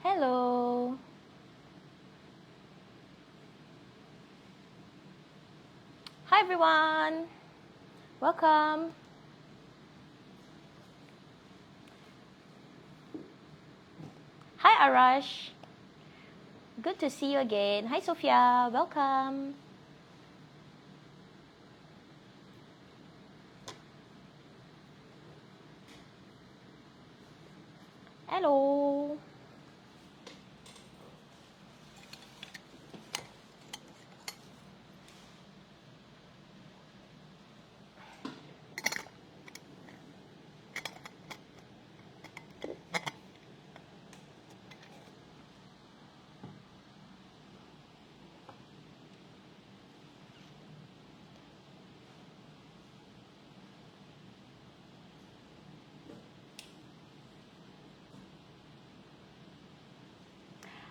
Hello. Hi everyone. Welcome. Hi Arash. Good to see you again. Hi Sophia. Welcome. Hello.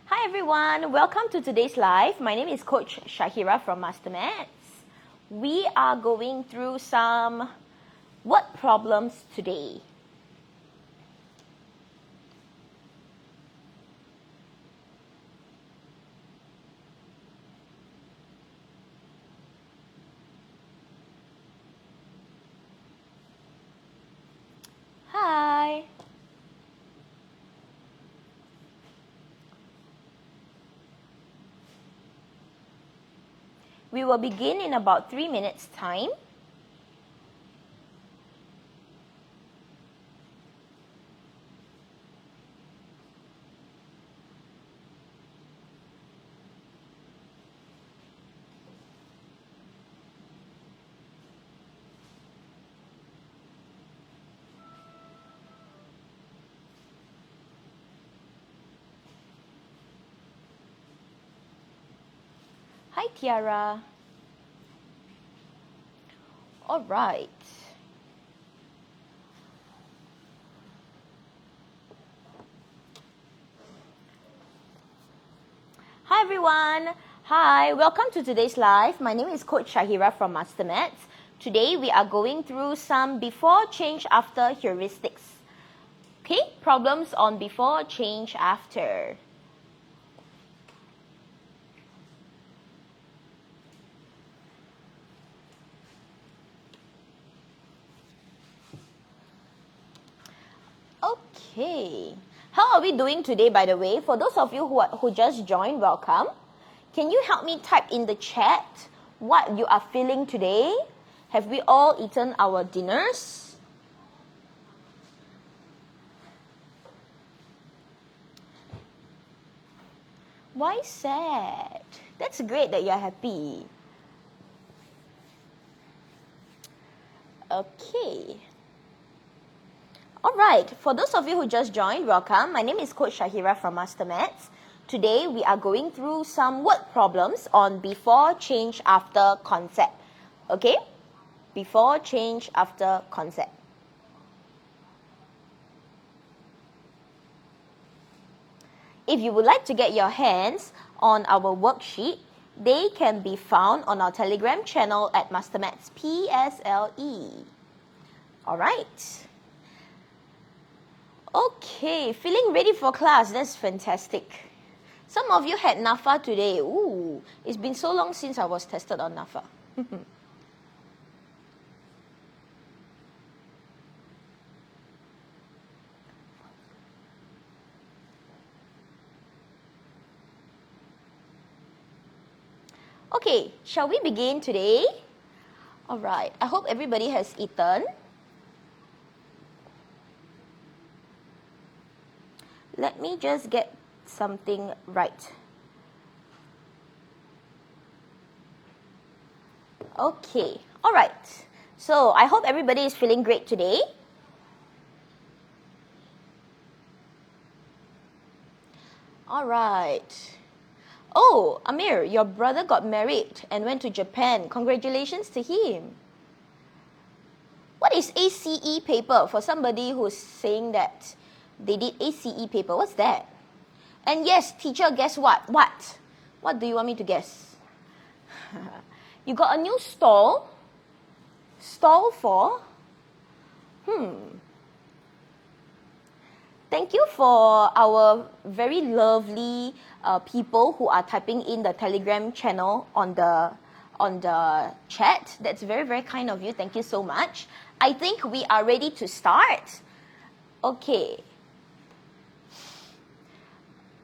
Hi everyone, welcome to today's live. My name is Coach Shahira from MasterMaths. We are going through some word problems today. Hi. We will begin in about 3 minutes time. Hi Tiara. All right. Hi everyone. Hi, welcome to today's live. My name is Coach Shahira from MasterMaths. Today we are going through some before, change, after heuristics. Okay, problems on before, change, after. Okay. How are we doing today, by the way? For those of you who just joined, welcome. Can you help me type in the chat what you are feeling today? Have we all eaten our dinners? Why sad? That's great that you're happy. Okay. All right, for those of you who just joined, welcome. My name is Coach Shahira from MasterMaths. Today, we are going through some word problems on before, change, after concept. Okay? Before, change, after concept. If you would like to get your hands on our worksheet, they can be found on our Telegram channel at MasterMaths PSLE. All right. Okay, feeling ready for class. That's fantastic. Some of you had NAFA today. Ooh, it's been so long since I was tested on NAFA. Okay, shall we begin today? All right, I hope everybody has eaten. Let me just get something right. Okay, all right. So I hope everybody is feeling great today. All right. Oh, Amir, your brother got married and went to Japan. Congratulations to him. What is ACE paper for somebody who's saying that they did ACE paper? What's that? And yes, teacher, guess what? What? What do you want me to guess? You got a new stall? Stall for? Thank you for our very lovely people who are typing in the Telegram channel on the chat. That's very, very kind of you. Thank you so much. I think we are ready to start. Okay.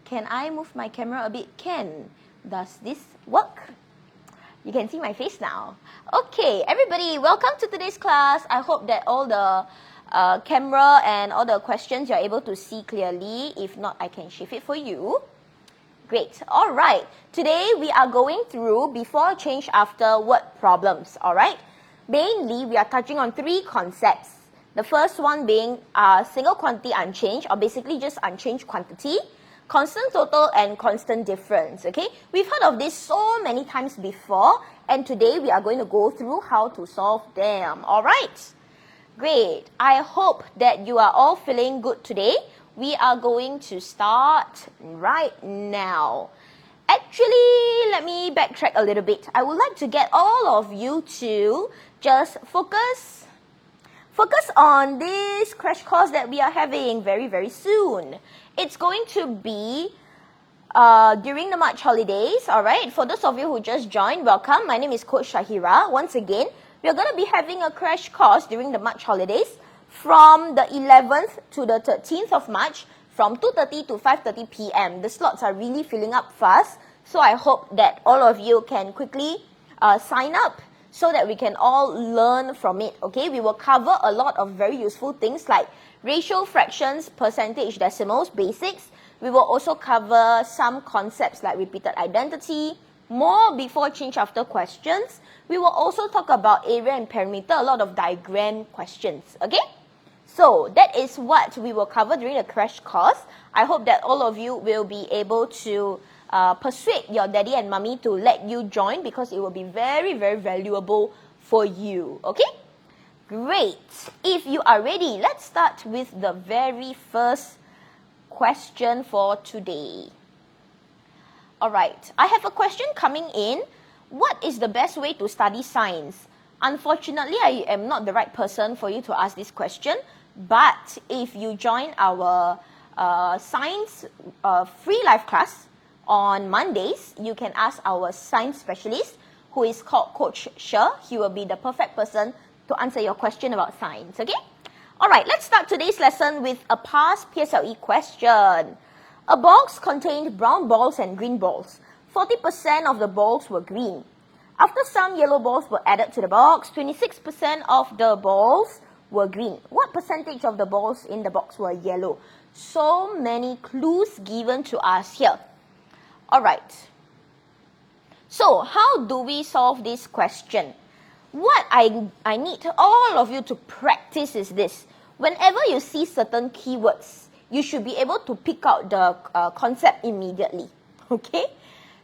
Can I move my camera a bit? Can. Does this work? You can see my face now. Okay, everybody, welcome to today's class. I hope that all the camera and all the questions you're able to see clearly. If not, I can shift it for you. Great. All right. Today we are going through before, change, after word problems. All right. Mainly, we are touching on three concepts. The first one being single quantity unchanged, or basically just unchanged quantity, constant total, and constant difference. Okay. We've heard of this so many times before, and today we are going to go through how to solve them. All right. Great. I hope that you are all feeling good today. We are going to start right now. Actually, let me backtrack a little bit. I would like to get all of you to just focus on this crash course that we are having very, very soon. It's going to be during the March holidays, all right? For those of you who just joined, welcome. My name is Coach Shahira. Once again, we are going to be having a crash course during the March holidays from the 11th to the 13th of March from 2:30 to 5:30 p.m. The slots are really filling up fast, so I hope that all of you can quickly sign up so that we can all learn from it, okay? We will cover a lot of very useful things like ratio, fractions, percentage, decimals, basics. We will also cover some concepts like repeated identity, more before, change, after questions. We will also talk about area and perimeter, a lot of diagram questions, okay? So that is what we will cover during the crash course. I hope that all of you will be able to persuade your daddy and mommy to let you join because it will be very, very valuable for you, okay? Great. If you are ready, let's start with the very first question for today. All right, I have a question coming in. What is the best way to study science? Unfortunately, I am not the right person for you to ask this question, but if you join our science free live class on Mondays, you can ask our science specialist, who is called Coach She. He will be the perfect person to answer your question about science, okay? All right, let's start today's lesson with a past PSLE question. A box contained brown balls and green balls. 40% of the balls were green. After some yellow balls were added to the box, 26% of the balls were green. What percentage of the balls in the box were yellow? So many clues given to us here. All right. So how do we solve this question? What I need all of you to practice is this. Whenever you see certain keywords, you should be able to pick out the concept immediately, okay?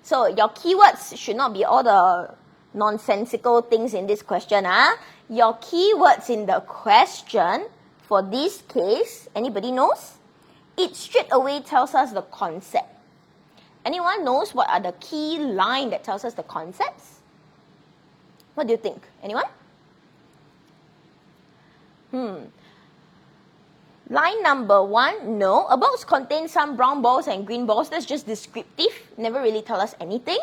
So your keywords should not be all the nonsensical things in this question. Your keywords in the question, for this case, anybody knows? It straight away tells us the concept. Anyone knows what are the key line that tells us the concepts? What do you think? Anyone? Line number 1, no. A box contains some brown balls and green balls. That's just descriptive. Never really tell us anything.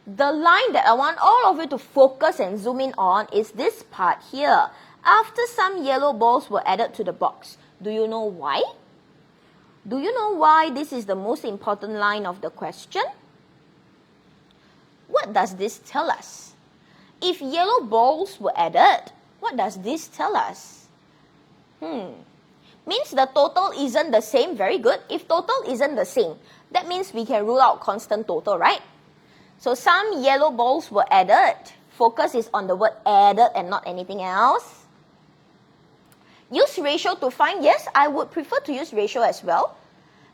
The line that I want all of you to focus and zoom in on is this part here. After some yellow balls were added to the box. Do you know why? Do you know why this is the most important line of the question? What does this tell us? If yellow balls were added, what does this tell us? Means the total isn't the same. Very good. If total isn't the same, that means we can rule out constant total, right? So some yellow balls were added. Focus is on the word added and not anything else. Use ratio to find. Yes, I would prefer to use ratio as well.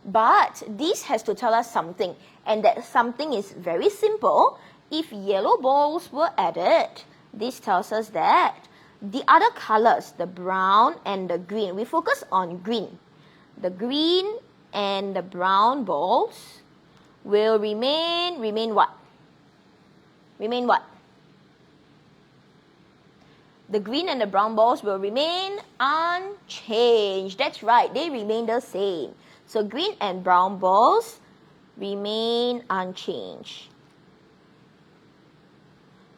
But this has to tell us something. And that something is very simple. If yellow balls were added, this tells us that the other colors, the brown and the green, we focus on green. The green and the brown balls will remain what? Remain what? the green and the brown balls will remain unchanged. That's right, they remain the same. So green and brown balls remain unchanged.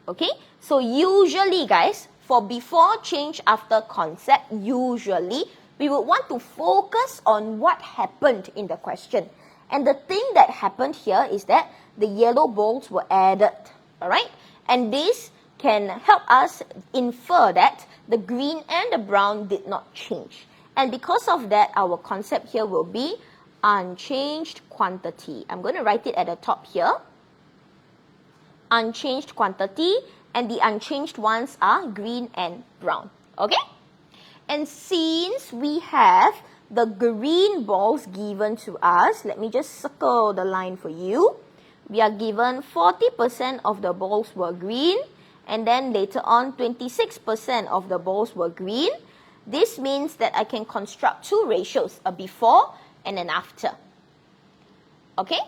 Okay, so usually guys, for before, change, after concept, usually we would want to focus on what happened in the question. And the thing that happened here is that the yellow balls were added, all right? And this can help us infer that the green and the brown did not change. And because of that, our concept here will be unchanged quantity. I'm going to write it at the top here. Unchanged quantity, and the unchanged ones are green and brown, okay? And since we have the green balls given to us, let me just circle the line for you. We are given 40% of the balls were green, and then later on 26% of the balls were green. This means that I can construct two ratios, a before and an after. Okay?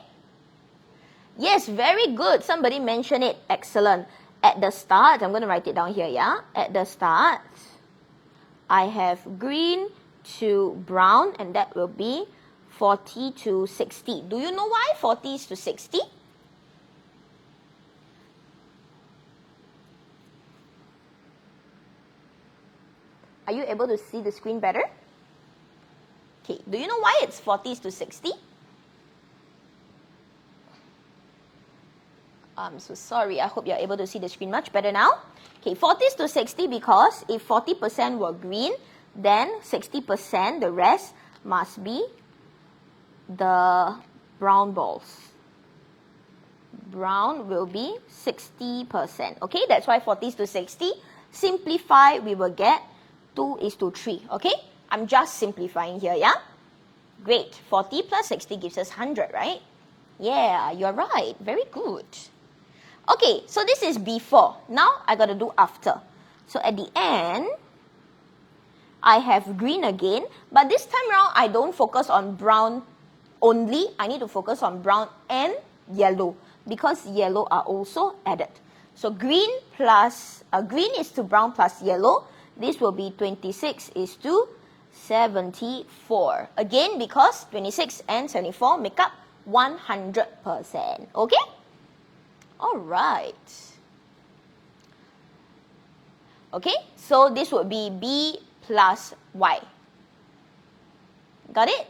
Yes, very good. Somebody mentioned it. Excellent. At the start, I'm going to write it down here, yeah? At the start, I have green to brown, and that will be 40 to 60. Do you know why 40 is to 60? Are you able to see the screen better? Okay, do you know why it's 40 to 60? I'm so sorry. I hope you're able to see the screen much better now. Okay, 40 to 60 because if 40% were green, then 60%, the rest, must be the brown balls. Brown will be 60%. Okay, that's why 40 to 60. Simplify, we will get 2 is to 3. Okay, I'm just simplifying here, yeah? Great. 40 plus 60 gives us 100, right? Yeah, you're right. Very good. Okay, so this is before. Now I got to do after. So at the end, I have green again, but this time around I don't focus on brown only. I need to focus on brown and yellow because yellow are also added. So green plus green is to brown plus yellow. This will be 26 is to 74. Again, because 26 and 74 make up 100%. Okay? All right. Okay, so this would be B plus Y. Got it?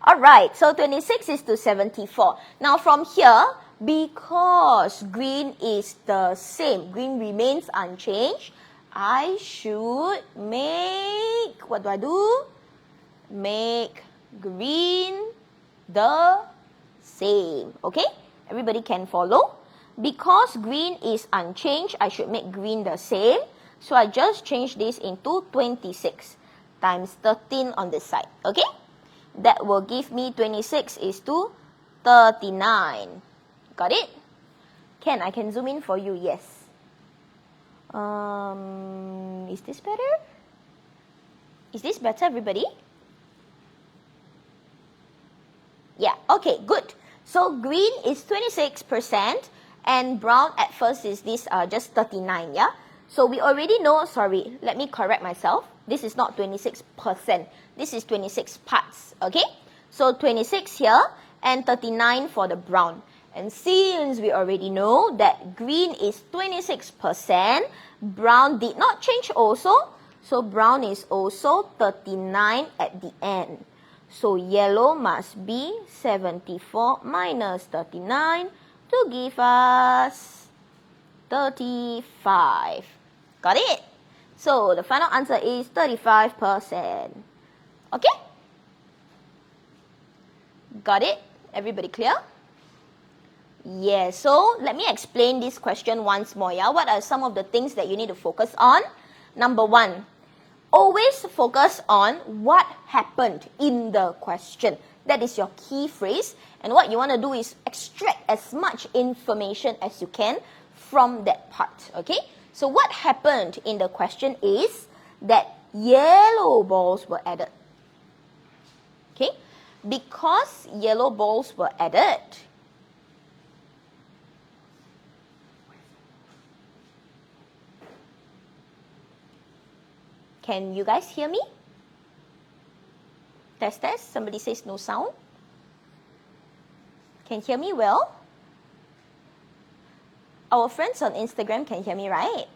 All right, so 26 is to 74. Now from here, because green is the same, green remains unchanged, I should make, what do I do? Make green the same. Okay, everybody can follow? Because green is unchanged, I should make green the same. So I just change this into 26 times 13 on this side. Okay, that will give me 26 is to 39. Got it? I can zoom in for you, yes. Is this better? Is this better, everybody? Yeah, okay, good. So green is 26% and brown at first is this just 39, yeah? So we already know, sorry, let me correct myself. This is not 26%. This is 26 parts, okay? So 26 here and 39 for the brown. And since we already know that green is 26%, brown did not change also. So brown is also 39 at the end. So yellow must be 74 minus 39 to give us 35. Got it? So the final answer is 35%. Okay? Got it? Everybody clear? Yes, so let me explain this question once more. Yeah? What are some of the things that you need to focus on? Number one, always focus on what happened in the question. That is your key phrase. And what you want to do is extract as much information as you can from that part. Okay? So what happened in the question is that yellow balls were added. Okay? Because yellow balls were added, Can you guys hear me? Test, test. Somebody says no sound. Can hear me well? Our friends on Instagram can hear me, right?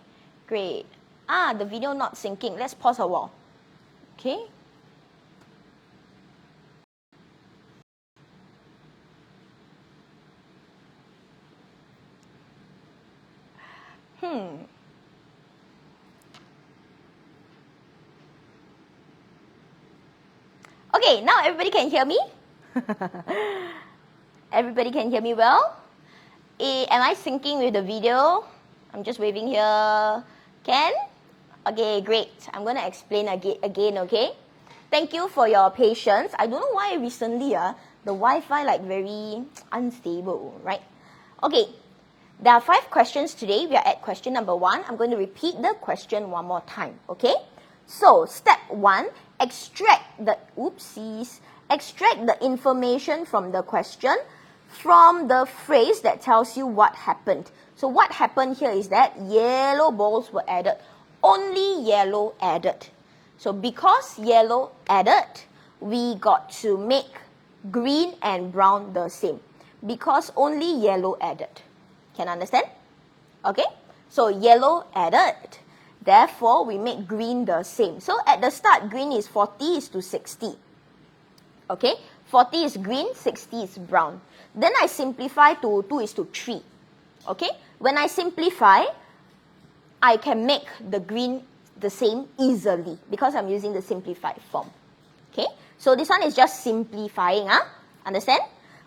Great. The video not syncing. Let's pause a while. Okay. Okay, now everybody can hear me? Everybody can hear me well? Am I syncing with the video? I'm just waving here. Can? Okay, great. I'm going to explain again, okay? Thank you for your patience. I don't know why recently the Wi-Fi like very unstable, right? Okay, there are 5 questions today. We are at question number 1. I'm going to repeat the question one more time, okay? So, step 1, extract the information from the question from the phrase that tells you what happened. So what happened here is that yellow balls were added. Only yellow added. So because yellow added, we got to make green and brown the same. Because only yellow added. Can understand? Okay? So yellow added. Therefore, we make green the same. So at the start, green is 40:60. Okay? 40 is green, 60 is brown. Then I simplify to 2:3. Okay? When I simplify, I can make the green the same easily because I'm using the simplified form. Okay? So this one is just simplifying. Understand?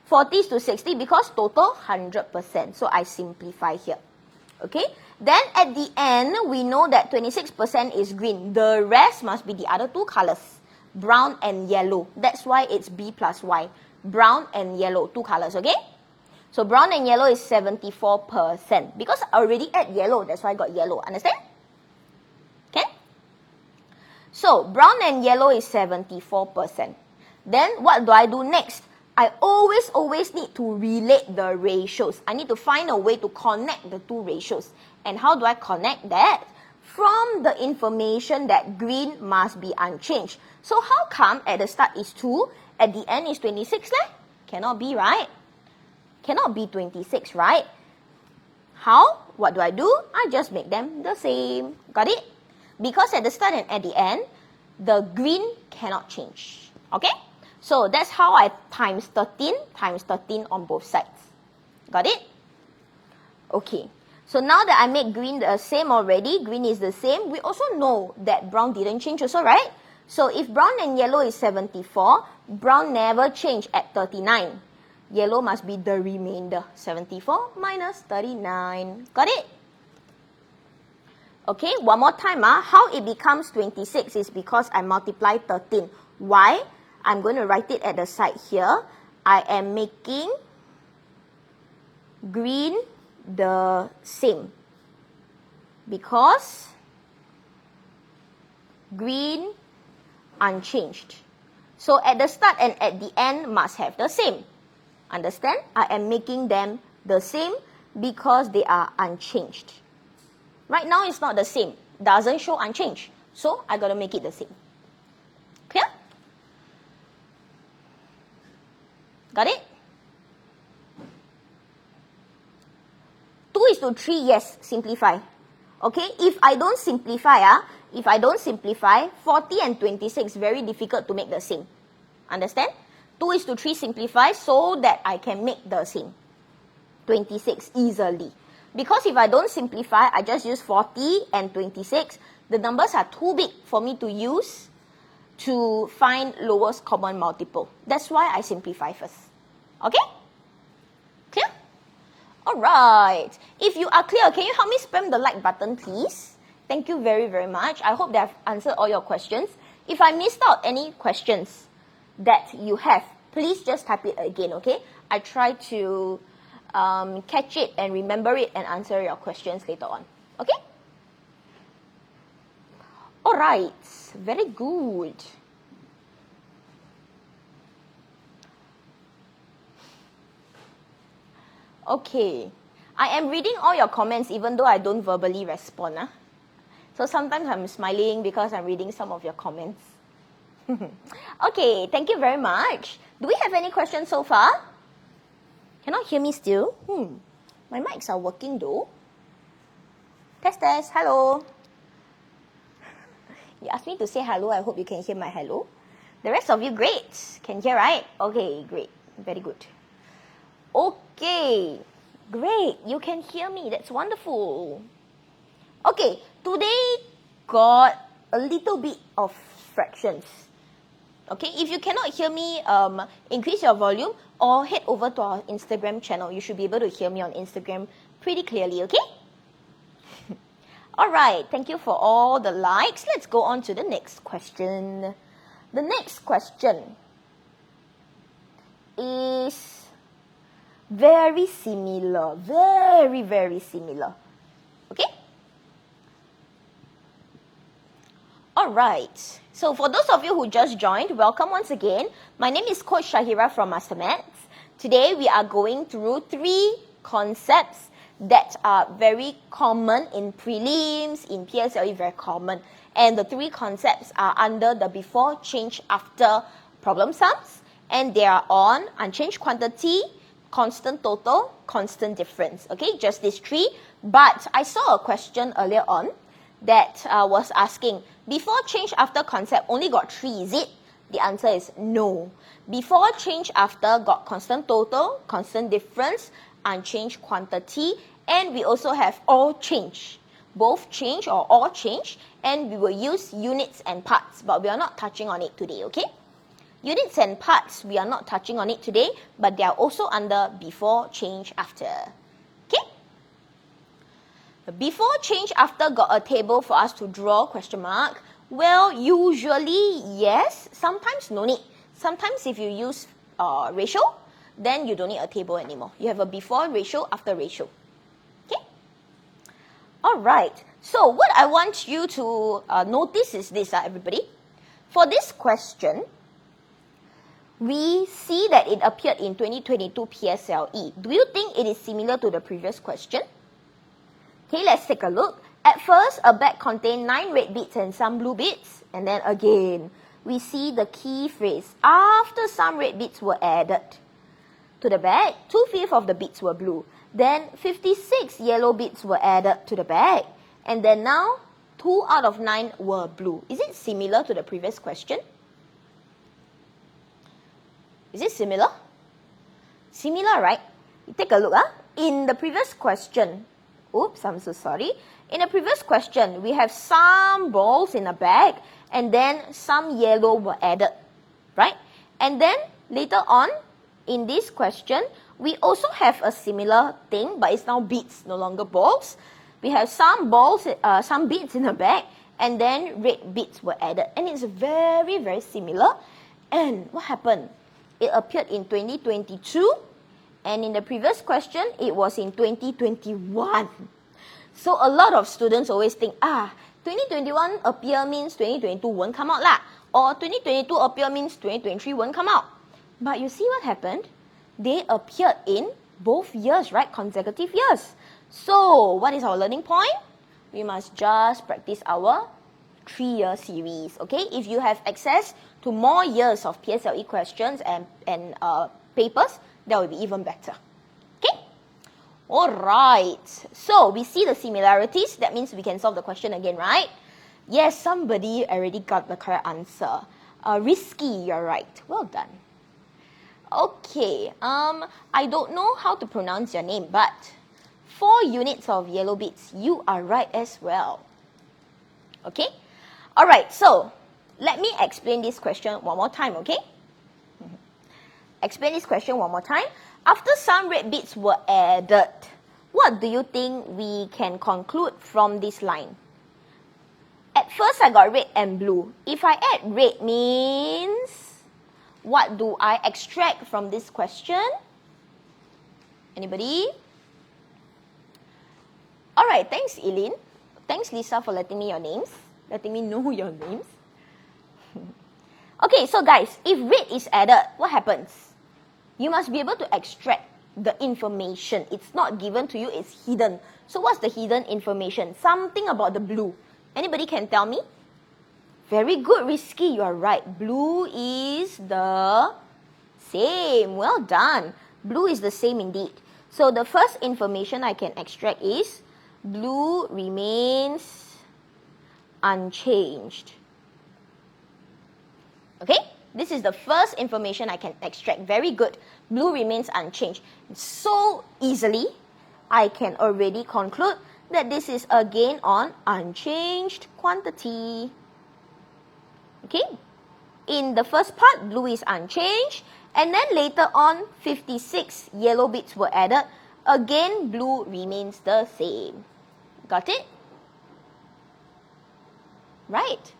40:60 because total 100%. So I simplify here. Okay? Then at the end, we know that 26% is green. The rest must be the other 2 colors. Brown and yellow. That's why it's B plus Y. Brown and yellow, 2 colors, okay? So brown and yellow is 74%. Because I already add yellow, that's why I got yellow. Understand? Okay? So brown and yellow is 74%. Then what do I do next? I always need to relate the ratios. I need to find a way to connect the 2 ratios. And how do I connect that? From the information that green must be unchanged. So how come at the start is 2, at the end is 26 leh? Cannot be, right? Cannot be 26, right? How? What do? I just make them the same. Got it? Because at the start and at the end, the green cannot change. Okay? So that's how I times 13 on both sides. Got it? Okay. So now that I make green the same already, green is the same, we also know that brown didn't change also, right? So if brown and yellow is 74, brown never changed at 39. Yellow must be the remainder. 74 minus 39. Got it? Okay, one more time. How it becomes 26 is because I multiply 13. Why? I'm going to write it at the side here. I am making green the same because green unchanged. So at the start and at the end must have the same. Understand? I am making them the same because they are unchanged. Right now it's not the same. Doesn't show unchanged. So I got to make it the same. Clear? Got it? 2:3, yes, simplify. Okay, if I don't simplify, 40 and 26, very difficult to make the same. Understand? 2:3 simplify so that I can make the same. 26 easily. Because if I don't simplify, I just use 40 and 26, the numbers are too big for me to use to find lowest common multiple. That's why I simplify first. Okay? Clear? Alright. If you are clear, can you help me spam the like button, please? Thank you very, very much. I hope that I've answered all your questions. If I missed out any questions that you have, please just type it again, okay? I try to catch it and remember it and answer your questions later on. Okay? Alright. Very good. Okay. I am reading all your comments even though I don't verbally respond. So sometimes I'm smiling because I'm reading some of your comments. Okay, thank you very much. Do we have any questions so far? Cannot hear me still? My mics are working though. Test, test, hello. You asked me to say hello, I hope you can hear my hello. The rest of you, great. Can hear, right? Okay, great. Very good. Okay, great. You can hear me. That's wonderful. Okay, today got a little bit of fractions. Okay, if you cannot hear me, increase your volume or head over to our Instagram channel. You should be able to hear me on Instagram pretty clearly, okay? All right, thank you for all the likes. Let's go on to the next question. The next question is very similar, very, very similar. Okay? All right. So for those of you who just joined, welcome once again. My name is Coach Shahira from MasterMaths. Today we are going through 3 concepts that are very common in prelims, in PSLE, very common. And the 3 concepts are under the before, change, after problem sums. And they are on unchanged quantity, constant total, constant difference. Okay, just these 3. But I saw a question earlier on that was asking, before, change, after concept only got 3, is it? The answer is no. Before, change, after got constant total, constant difference, unchanged quantity, and we also have all change. Both change or all change, and we will use units and parts, but we are not touching on it today, okay? Units and parts, we are not touching on it today, but they are also under before, change, after. Okay? Before, change, after got a table for us to draw, question mark. Well, usually, yes. Sometimes no need. Sometimes if you use ratio, then you don't need a table anymore. You have a before ratio, after ratio. Okay? All right. So what I want you to notice is this, everybody. For this question, we see that it appeared in 2022 PSLE. Do you think it is similar to the previous question? Okay, let's take a look. At first, a bag contained 9 red bits and some blue bits. And then again, we see the key phrase. After some red bits were added to the bag, 2/5 of the bits were blue. Then 56 yellow bits were added to the bag. And then now, 2 out of 9 were blue. Is it similar to the previous question? Is it similar? Similar, right? You take a look. In the previous question, oops, I'm so sorry. In the previous question, we have some balls in a bag and then some yellow were added, right? And then later on, in this question, we also have a similar thing, but it's now bits, no longer balls. We have some balls, some bits in a bag, and then red bits were added. And it's very, very similar. And what happened? It appeared in 2022, and in the previous question, it was in 2021. So a lot of students always think, 2021 appear means 2022 won't come out lah. Or 2022 appear means 2023 won't come out. But you see what happened? They appeared in both years, right? Consecutive years. So what is our learning point? We must just practice our 3-year series, okay? If you have access to more years of PSLE questions and papers, that will be even better. Okay? All right. So we see the similarities. That means we can solve the question again, right? Yes, somebody already got the correct answer. Risky, you're right. Well done. Okay. I don't know how to pronounce your name, but 4 units of yellow bits. You are right as well. Okay? All right. So let me explain this question one more time, okay? Explain this question one more time. After some red bits were added, what do you think we can conclude from this line? At first, I got red and blue. If I add red means, what do I extract from this question? Anybody? All right, thanks, Eileen. Thanks, Lisa, for letting me know your names. Okay, so guys, if red is added, what happens? You must be able to extract the information. It's not given to you, it's hidden. So what's the hidden information? Something about the blue. Anybody can tell me? Very good, Risky. You are right. Blue is the same. Well done. Blue is the same indeed. So the first information I can extract is blue remains unchanged. Okay? This is the first information I can extract. Very good. Blue remains unchanged. So easily, I can already conclude that this is again on unchanged quantity. Okay? In the first part, blue is unchanged. And then later on, 56 yellow bits were added. Again, blue remains the same. Got it? Right.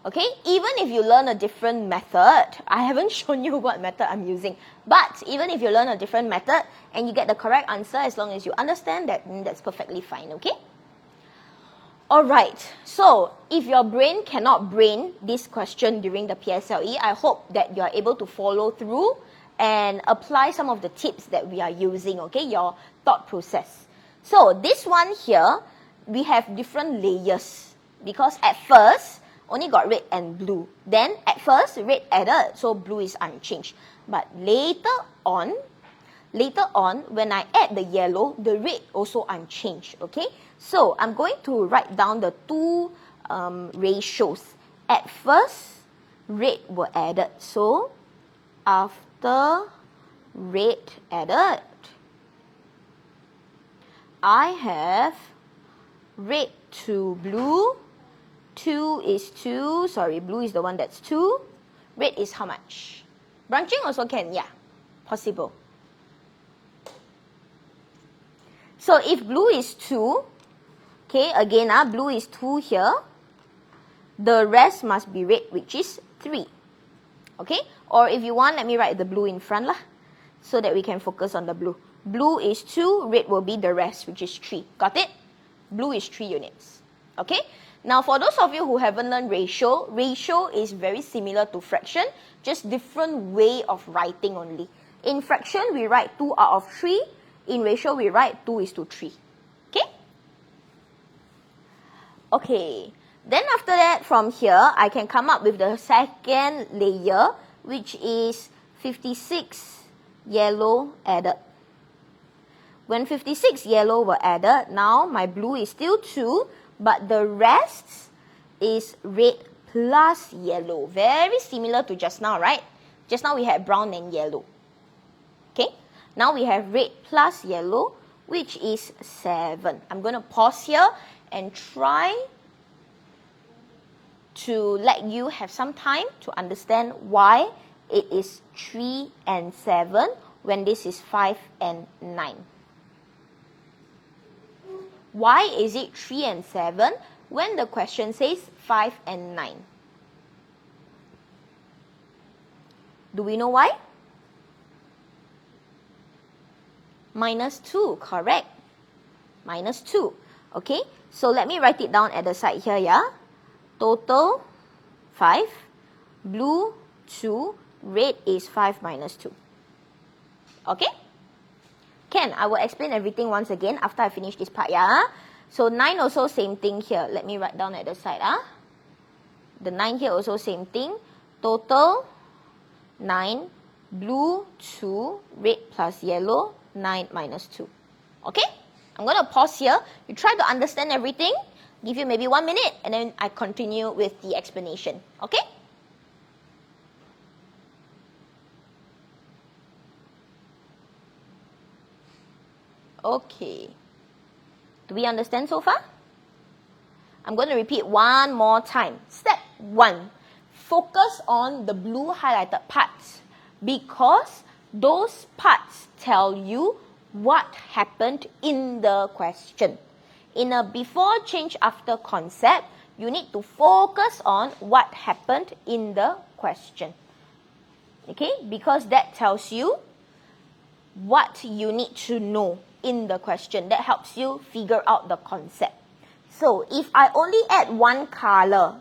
Okay, even if you learn a different method, I haven't shown you what method I'm using, but even if you learn a different method and you get the correct answer, as long as you understand that, that's perfectly fine, okay? Alright, so if your brain cannot brain this question during the PSLE, I hope that you are able to follow through and apply some of the tips that we are using, okay, your thought process. So this one here, we have different layers because at first, only got red and blue. Then at first, red added, so blue is unchanged. But later on, when I add the yellow, the red also unchanged, okay? So I'm going to write down the two ratios. At first, red were added. So after red added, I have red to blue. 2 is 2. Sorry, blue is the one that's 2. Red is how much? Branching also can, yeah, possible. So if blue is 2, okay, again, blue is 2 here. The rest must be red, which is 3. Okay, or if you want, let me write the blue in front lah, so that we can focus on the blue. Blue is 2, red will be the rest, which is 3. Got it? Blue is 3 units. Okay? Now, for those of you who haven't learned ratio, ratio is very similar to fraction, just different way of writing only. In fraction, we write 2 out of 3. In ratio, we write 2 is to 3. Okay? Okay. Then after that, from here, I can come up with the second layer, which is 56 yellow added. When 56 yellow were added, now my blue is still 2, but the rest is red plus yellow. Very similar to just now, right? Just now we had brown and yellow. Okay? Now we have red plus yellow, which is 7. I'm going to pause here and try to let you have some time to understand why it is 3 and 7 when this is 5 and 9. Why is it 3 and 7 when the question says 5 and 9? Do we know why? Minus 2, correct. Minus 2. Okay, so let me write it down at the side here, yeah? Total 5, blue 2, red is 5 minus 2. Okay? Can, I will explain everything once again after I finish this part, yeah? So 9 also same thing here. Let me write down at the side, The 9 here also same thing. Total 9, blue 2, red plus yellow, 9 minus 2. Okay? I'm going to pause here. You try to understand everything. Give you maybe 1 minute and then I continue with the explanation. Okay? Okay. Do we understand so far? I'm going to repeat one more time. Step 1. Focus on the blue highlighted parts because those parts tell you what happened in the question. In a before, change, after concept, you need to focus on what happened in the question. Okay? Because that tells you what you need to know in the question. That helps you figure out the concept. So, if I only add one color,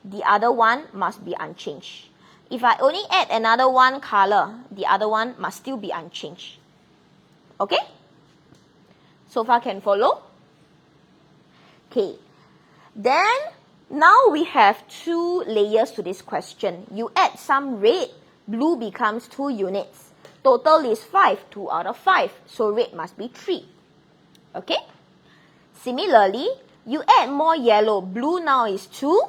the other one must be unchanged. If I only add another one color, the other one must still be unchanged. Okay? So far can follow? Okay. Then, now we have 2 layers to this question. You add some red, blue becomes 2 units. Total is 5, 2 out of 5. So red must be 3. Okay? Similarly, you add more yellow. Blue now is 2.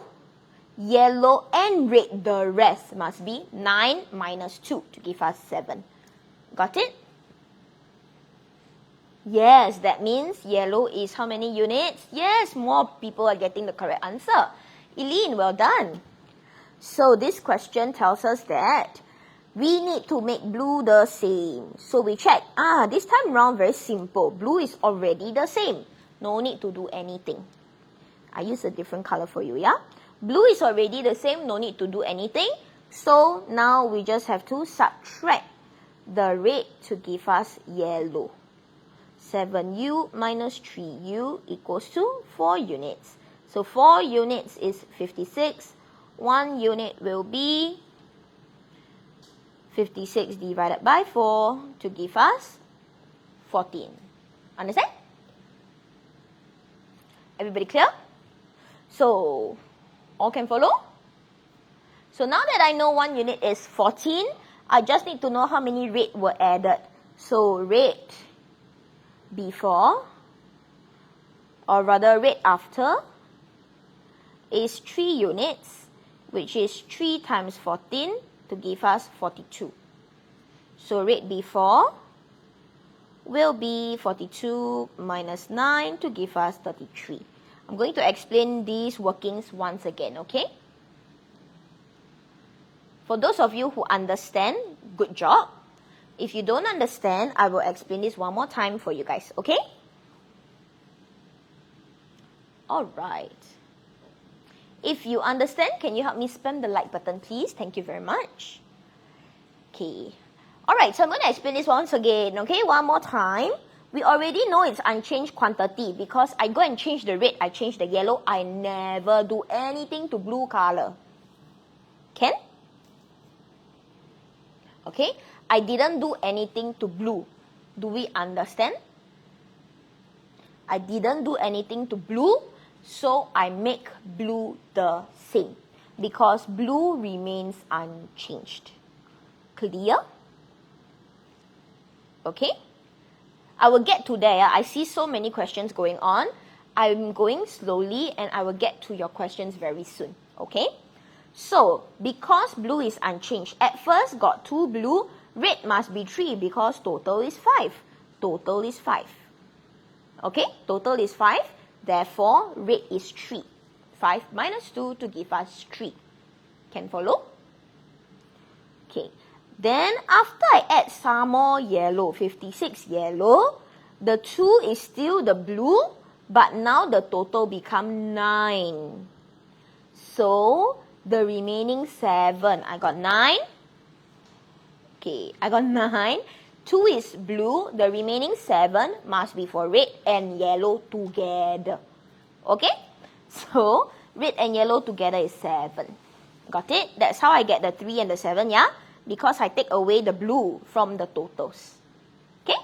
Yellow and red, the rest must be 9 minus 2 to give us 7. Got it? Yes, that means yellow is how many units? Yes, more people are getting the correct answer. Eileen, well done. So this question tells us that we need to make blue the same. So we check. This time round, very simple. Blue is already the same. No need to do anything. I use a different color for you, yeah? Blue is already the same. No need to do anything. So now we just have to subtract the red to give us yellow. 7u minus 3u equals to 4 units. So 4 units is 56. 1 unit will be 56 divided by 4 to give us 14. Understand? Everybody clear? So, all can follow? So now that I know 1 unit is 14, I just need to know how many red were added. So red before, or rather red after, is 3 units, which is 3 times 14 to give us 42. So red before will be 42 minus 9 to give us 33. I'm going to explain these workings once again, okay? For those of you who understand, good job. If you don't understand, I will explain this one more time for you guys, okay? Alright. If you understand, can you help me spam the like button, please? Thank you very much. Okay. Alright, so I'm going to explain this once again, okay? One more time. We already know it's unchanged quantity because I go and change the red, I change the yellow. I never do anything to blue color. Can? Okay? I didn't do anything to blue. Do we understand? I didn't do anything to blue, so I make blue the same because blue remains unchanged. Clear? Okay? I will get to there. I see so many questions going on. I'm going slowly and I will get to your questions very soon. Okay? So, because blue is unchanged, at first got 2 blue, red must be 3 because total is 5. Total is 5. Okay? Total is 5. Therefore, red is 3. 5 minus 2 to give us 3. Can follow? Okay. Then, after I add some more yellow, 56 yellow, the 2 is still the blue, but now the total become 9. So, the remaining 7, I got 9. Okay, I got 9. 2 is blue, the remaining 7 must be for red and yellow together. Okay? So, red and yellow together is 7. Got it? That's how I get the 3 and the 7, yeah? Because I take away the blue from the totals. Okay?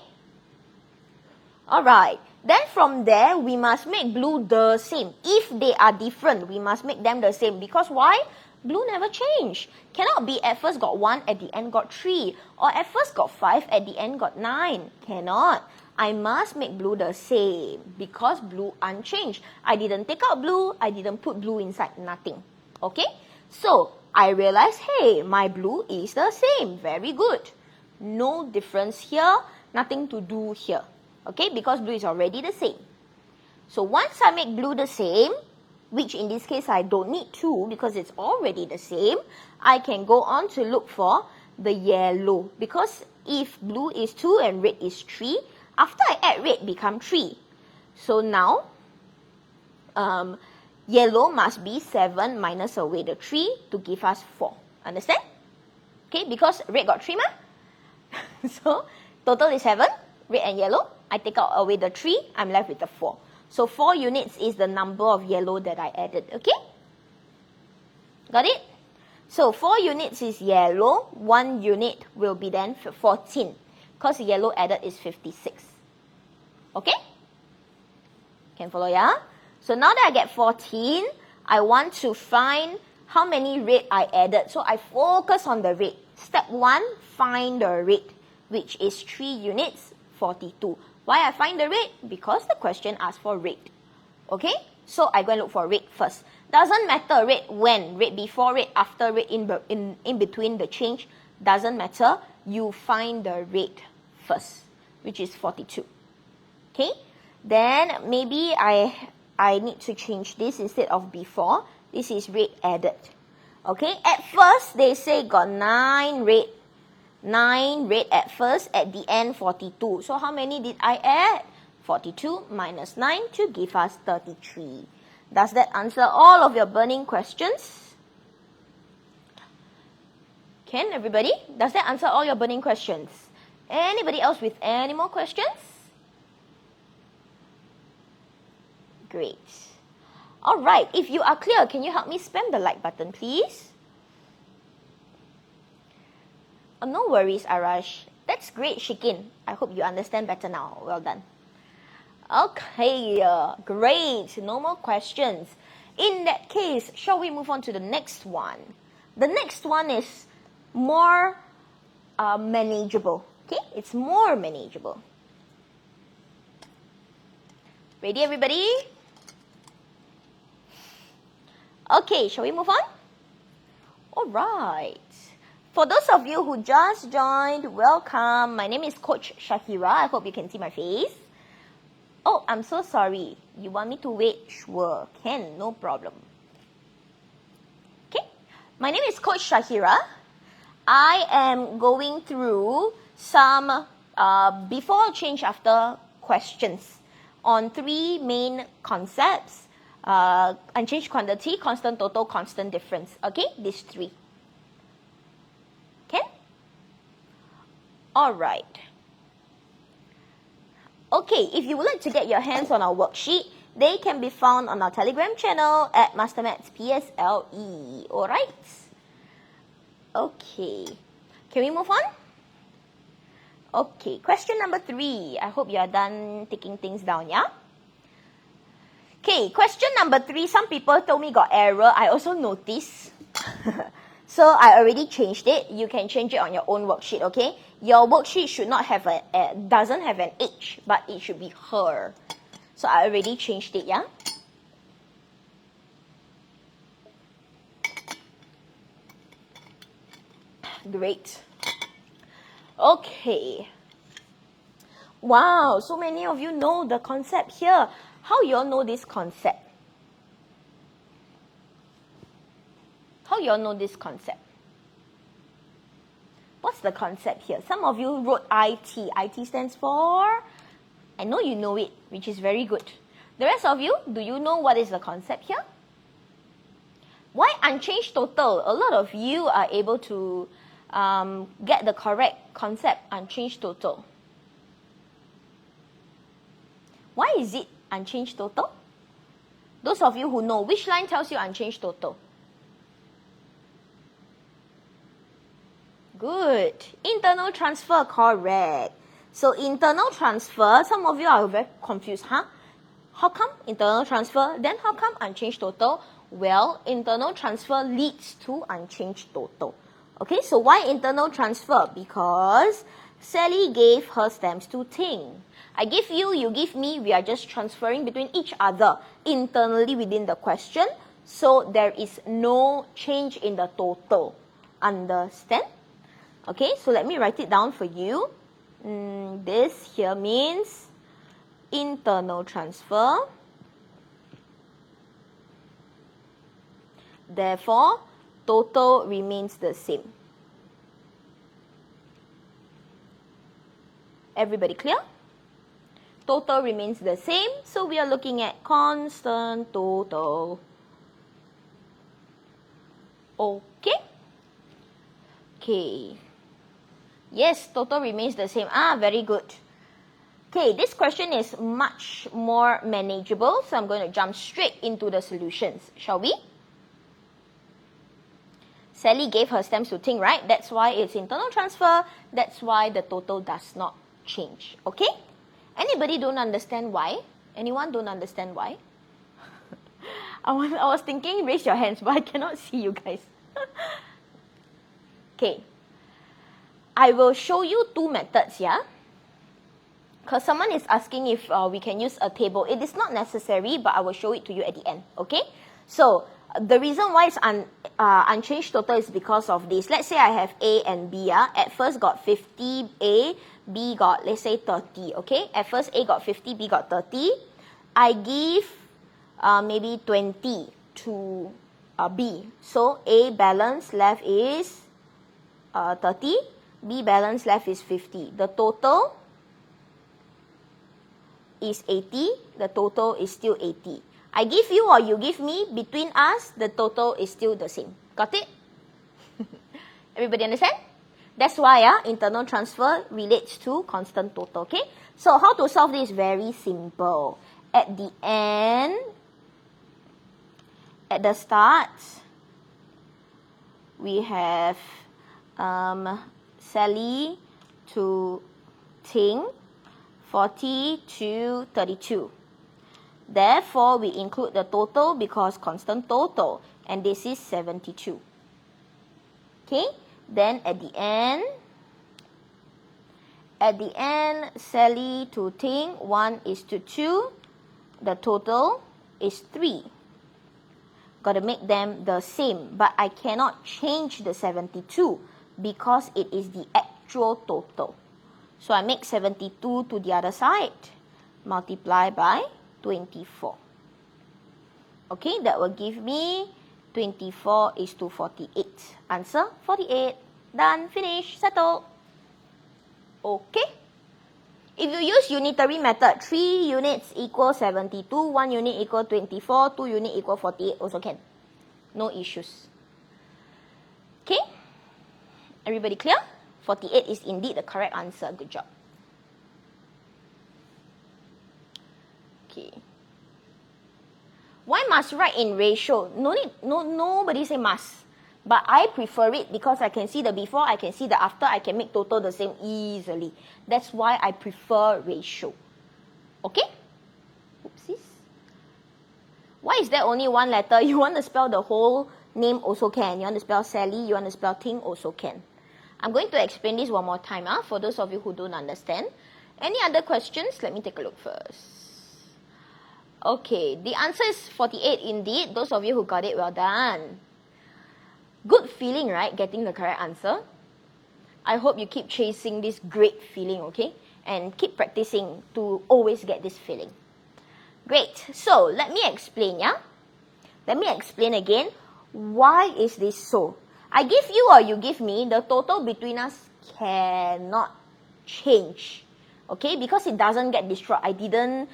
Alright. Then from there, we must make blue the same. If they are different, we must make them the same. Because why? Blue never change. Cannot be at first got 1, at the end got 3. Or at first got 5, at the end got 9. Cannot. I must make blue the same. Because blue unchanged. I didn't take out blue. I didn't put blue inside. Nothing. Okay? So, I realized, hey, my blue is the same. Very good. No difference here. Nothing to do here. Okay? Because blue is already the same. So, once I make blue the same, which in this case I don't need to because it's already the same, I can go on to look for the yellow. Because if blue is 2 and red is 3, after I add red become 3. So now, yellow must be 7 minus away the 3 to give us 4. Understand? Okay, because red got 3 ma? So, total is 7, red and yellow. I take out away the 3, I'm left with the 4. So 4 units is the number of yellow that I added, okay? Got it? So 4 units is yellow, 1 unit will be then 14. Because yellow added is 56. Okay? Can follow, yeah? So now that I get 14, I want to find how many rate I added. So I focus on the rate. Step 1, find the rate, which is 3 units, 42. Why I find the rate? Because the question asks for rate. Okay? So I go and look for rate first. Doesn't matter rate when, rate before, rate after, rate in between the change. Doesn't matter. You find the rate first, which is 42. Okay? Then maybe I need to change this instead of before. This is rate added. Okay? At first, they say got 9 rate. 9 rate at first, at the end 42. So how many did I add? 42 minus 9 to give us 33. Does that answer all of your burning questions? Can everybody? Does that answer all your burning questions? Anybody else with any more questions? Great. All right, if you are clear, can you help me spam the like button, please? Oh, no worries, Arash. That's great, Shikin. I hope you understand better now. Well done. Okay, great. No more questions. In that case, shall we move on to the next one? The next one is more manageable. Okay, it's more manageable. Ready, everybody? Okay, shall we move on? All right. For those of you who just joined, welcome. My name is Coach Shahira. I hope you can see my face. Oh, I'm so sorry. You want me to wait? Sure, can, no problem. Okay, my name is Coach Shahira. I am going through some before, change, after questions on 3 main concepts. Unchanged quantity, constant total, constant difference. Okay, these 3. Okay? All right. Okay, if you would like to get your hands on our worksheet, they can be found on our Telegram channel at MasterMaths PSLE. All right? Okay. Can we move on? Okay, question number 3. I hope you are done taking things down, yeah? Okay, question number 3. Some people told me got error. I also noticed. So I already changed it. You can change it on your own worksheet, okay? Your worksheet should not have doesn't have an H, but it should be her. So I already changed it, yeah? Great. Okay. Wow, so many of you know the concept here. How you all know this concept? How you all know this concept? What's the concept here? Some of you wrote IT. IT stands for? I know you know it, which is very good. The rest of you, do you know what is the concept here? Why unchanged total? A lot of you are able to get the correct concept, unchanged total. Why is it unchanged total? Those of you who know, which line tells you unchanged total? Good. Internal transfer, correct. So internal transfer, some of you are very confused, huh? How come internal transfer? Then how come unchanged total? Well, internal transfer leads to unchanged total. Okay, so why internal transfer? Because Sally gave her stamps to Ting. I give you, you give me, we are just transferring between each other internally within the question. So there is no change in the total. Understand? Okay, so let me write it down for you. This here means internal transfer. Therefore, total remains the same. Everybody clear? Total remains the same, so we are looking at constant total. Okay? Okay. Yes, total remains the same. Very good. Okay, this question is much more manageable, so I'm going to jump straight into the solutions. Shall we? Sally gave her stamps to Ting, right? That's why it's internal transfer. That's why the total does not change. Okay? Anybody don't understand why? Anyone don't understand why? I was thinking raise your hands, but I cannot see you guys. Okay. I will show you two methods, yeah? Because someone is asking if we can use a table. It is not necessary, but I will show it to you at the end, okay? So, the reason why it's unchanged total is because of this. Let's say I have A and B, yeah? At first got 50 A, B got, let's say, 30, okay? At first A got 50, B got 30. I give maybe 20 to B. So, A balance left is 30. B balance left is 50. The total is 80. The total is still 80. I give you or you give me, between us, the total is still the same. Got it? Everybody understand? That's why internal transfer relates to constant total, okay? So how to solve this? Very simple. At the end, at the start, we have Sally to Ting, 40 to 32. Therefore, we include the total because constant total, and this is 72. Okay? Then at the end, Sally to Ting, 1 is to 2. The total is 3. Got to make them the same, but I cannot change the 72 because it is the actual total. So I make 72 to the other side, multiply by 24. Okay, that will give me 24 is to 48. Answer 48. Done, finish, settled. Okay. If you use unitary method, 3 units equal 72, 1 unit equal 24, 2 unit equal 48 also can. No issues. Okay? Everybody clear? 48 is indeed the correct answer. Good job. Okay. Why must write in ratio? No need, nobody say must. But I prefer it because I can see the before, I can see the after, I can make total the same easily. That's why I prefer ratio. Okay? Oopsies. Why is there only one letter? You want to spell the whole name also can. You want to spell Sally, you want to spell Ting also can. I'm going to explain this one more time for those of you who don't understand. Any other questions? Let me take a look first. Okay, the answer is 48 indeed. Those of you who got it, well done. Good feeling, right? Getting the correct answer. I hope you keep chasing this great feeling, okay? And keep practicing to always get this feeling. Great. So, let me explain, yeah? Let me explain again. Why is this so? I give you or you give me, the total between us cannot change. Okay? Because it doesn't get destroyed. I didn't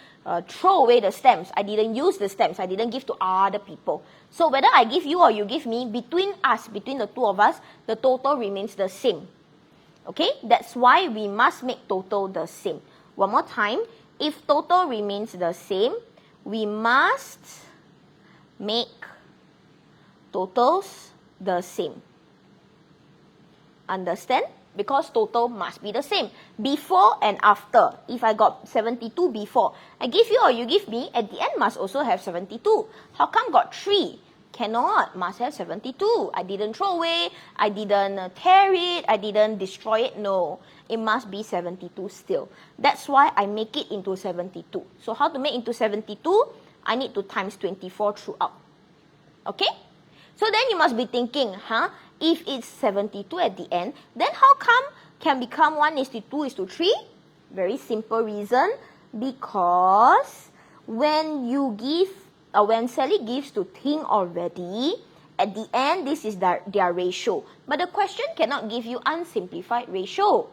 throw away the stamps. I didn't use the stamps. I didn't give to other people. So whether I give you or you give me, between us, between the two of us, the total remains the same. Okay? That's why we must make total the same. One more time. If total remains the same, we must make totals the same. Understand? Because total must be the same. Before and after. If I got 72 before, I give you or you give me, at the end must also have 72. How come got 3? Cannot. Must have 72. I didn't throw away. I didn't tear it. I didn't destroy it. No. It must be 72 still. That's why I make it into 72. So how to make into 72? I need to times 24 throughout. Okay? So then you must be thinking, if it's 72 at the end, then how come can become 1 is to 2 is to 3? Very simple reason. Because when you give, when Sally gives to Ting already, at the end, this is their ratio. But the question cannot give you unsimplified ratio.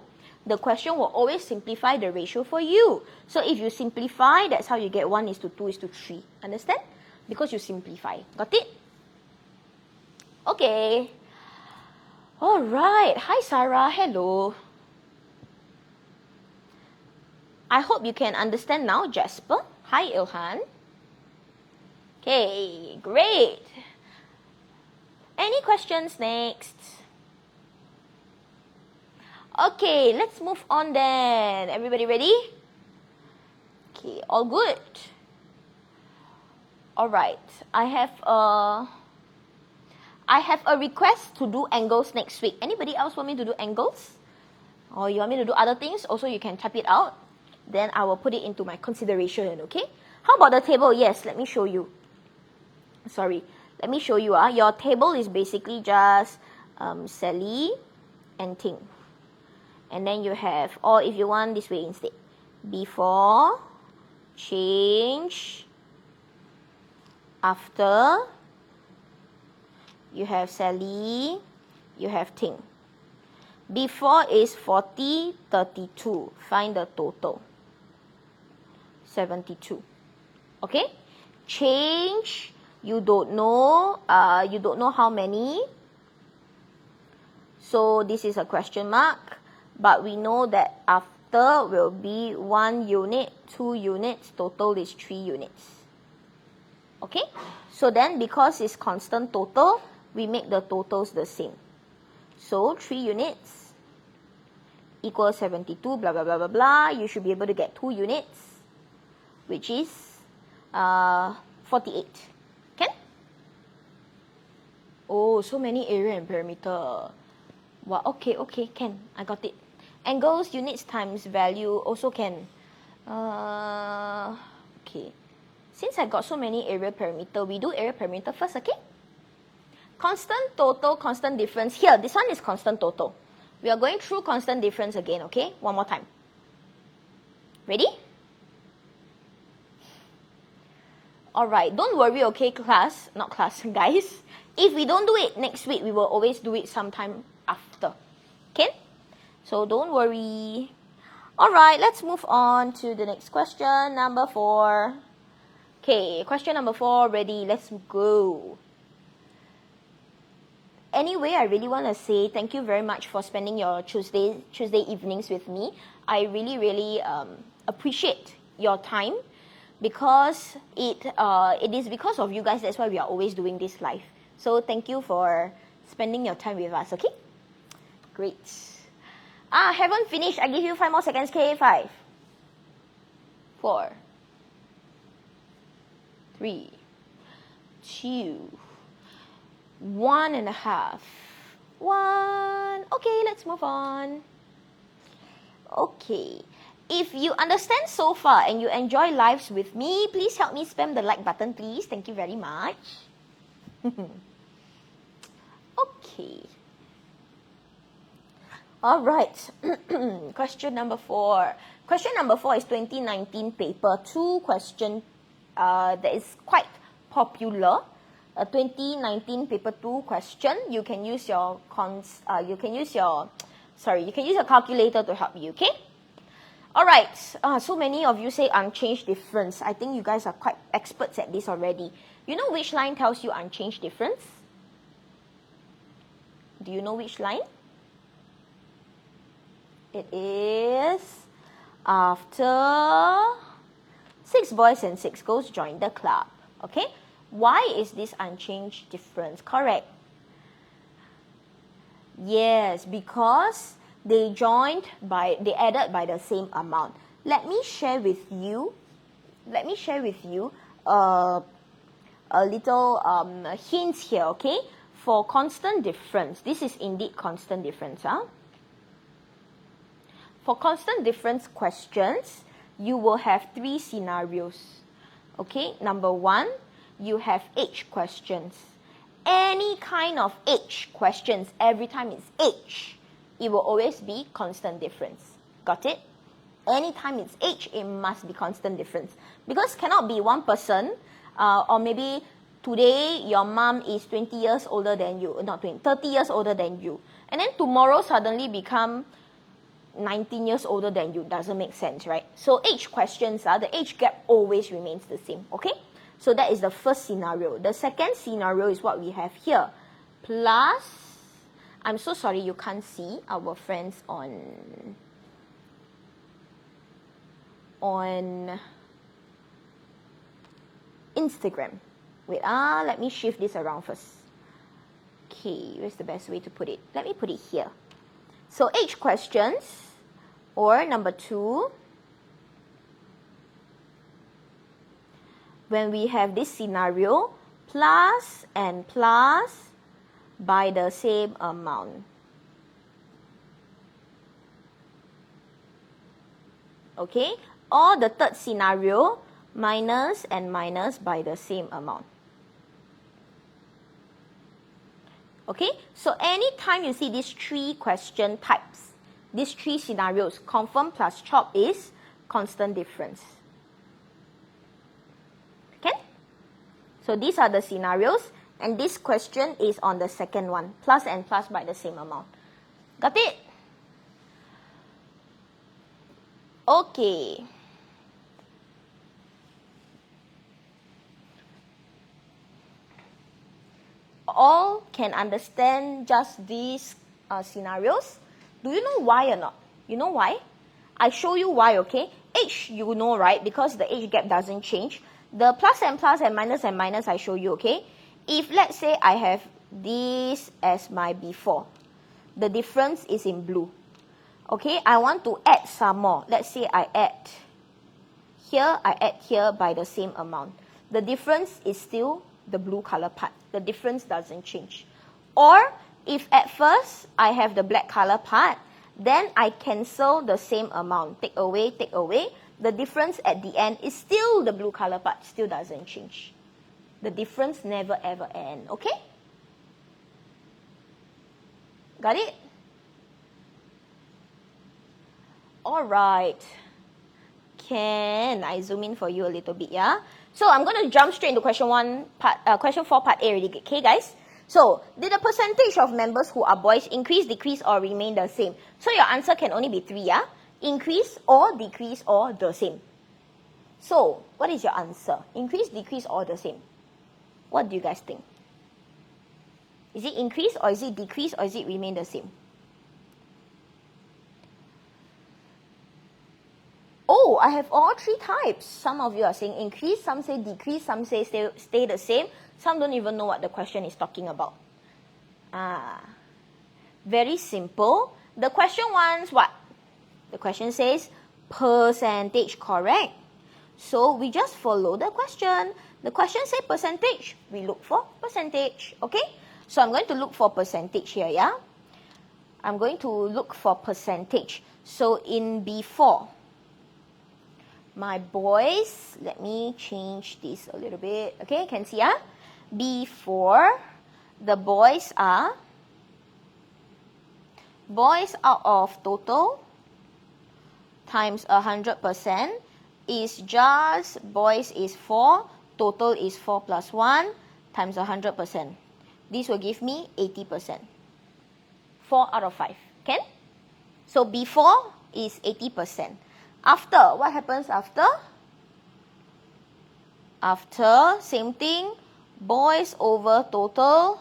The question will always simplify the ratio for you. So if you simplify, that's how you get 1 is to 2 is to 3. Understand? Because you simplify. Got it? Okay. Alright. Hi, Sarah. Hello. I hope you can understand now, Jasper. Hi, Irfan. Okay, great. Any questions next? Okay, let's move on then. Everybody ready? Okay, all good. All right. I have a request to do angles next week. Anybody else want me to do angles? Or you want me to do other things? Also, you can type it out. Then I will put it into my consideration, okay? How about the table? Yes, let me show you. Sorry, let me show you. Your table is basically just Sally and Ting. And then you have, or if you want this way instead. Before, change, after, you have Sally, you have Ting. Before is 40, 32. Find the total. 72. Okay? Change, you don't know how many. So this is a question mark. But we know that after will be 1 unit, 2 units, total is 3 units. Okay? So then because it's constant total, we make the totals the same. So 3 units equals 72, blah, blah, blah, blah, blah. You should be able to get 2 units, which is 48. Can? Oh, so many area and perimeter. Wow, okay, can. I got it. Angles, units times value also can. Okay. Since I got so many area perimeter, we do area perimeter first, okay? Constant total, constant difference. Here, this one is constant total. We are going through constant difference again, okay? One more time. Ready? Alright, don't worry, okay, class? Not class, guys. If we don't do it next week, we will always do it sometime after. Okay? So don't worry. Alright, let's move on to the next question, number 4. Okay, question number 4, ready, let's go. Anyway, I really want to say thank you very much for spending your Tuesday evenings with me. I really appreciate your time because it is because of you guys, that's why we are always doing this live. So thank you for spending your time with us, okay? Great. Haven't finished. I give you 5 more seconds, okay? 5, 4, 3, 2, 1.5. 1. Okay, let's move on. Okay. If you understand so far and you enjoy lives with me, please help me spam the like button, please. Thank you very much. Okay. All right. Question number 4. Question number 4 is 2019 paper 2 question that is quite popular. A 2019 paper 2 question. You can use your calculator to help you, okay? All right. So many of you say unchanged difference. I think you guys are quite experts at this already. You know which line tells you unchanged difference? Do you know which line? It is after 6 boys and 6 girls join the club. Okay? Why is this unchanged difference? Correct. Yes, because they added by the same amount. Let me share with you a little hints here, okay? For constant difference, this is indeed constant difference, huh? For constant difference questions, you will have 3 scenarios. Okay, number 1, you have age questions. Any kind of age questions, every time it's age, it will always be constant difference. Got it? Anytime it's age, it must be constant difference. Because cannot be one person, or maybe today your mom is 20 years older than you, not 20, 30 years older than you. And then tomorrow suddenly become 19 years older than you. Doesn't make sense, right? So age questions, the age gap always remains the same, okay? So that is the first scenario. The second scenario is what we have here. Plus, I'm so sorry you can't see our friends on Instagram. Wait, let me shift this around first. Okay, where's the best way to put it? Let me put it here. So age questions, or number 2, when we have this scenario, plus and plus by the same amount. Okay, or the third scenario, minus and minus by the same amount. Okay, so anytime you see these three question types, these three scenarios, confirm plus chop is constant difference. Okay, so these are the scenarios, and this question is on the second one, plus and plus by the same amount. Got it? Okay. All can understand just these scenarios. Do you know why or not? You know why? I show you why, okay? Age, you know, right? Because the age gap doesn't change. The plus and minus, I show you, okay? If, let's say, I have this as my before, the difference is in blue. Okay, I want to add some more. Let's say I add here by the same amount. The difference is still the blue color part. The difference doesn't change. Or, if at first I have the black color part, then I cancel the same amount. Take away. The difference at the end is still the blue color part. Still doesn't change. The difference never ever ends. Okay? Got it? Alright. Can I zoom in for you a little bit, yeah? So I'm going to jump straight into question 4 part A already, okay guys? So, did the percentage of members who are boys increase, decrease, or remain the same? So your answer can only be 3, yeah? Increase, or decrease, or the same. So, what is your answer? Increase, decrease, or the same? What do you guys think? Is it increase, or is it decrease, or is it remain the same? Oh, I have all three types. Some of you are saying increase, some say decrease, some say stay the same. Some don't even know what the question is talking about. Very simple. The question wants what? The question says percentage, correct? So we just follow the question. The question says percentage. We look for percentage, okay? So I'm going to look for percentage here, yeah? I'm going to look for percentage. So in B4, my boys, let me change this a little bit. Okay, can see, yeah? B4, the boys out of total times 100% is just boys is 4, total is 4 plus 1 times 100%. This will give me 80%. 4 out of 5. Can? So B4 is 80%. After, what happens after? After, same thing, boys over total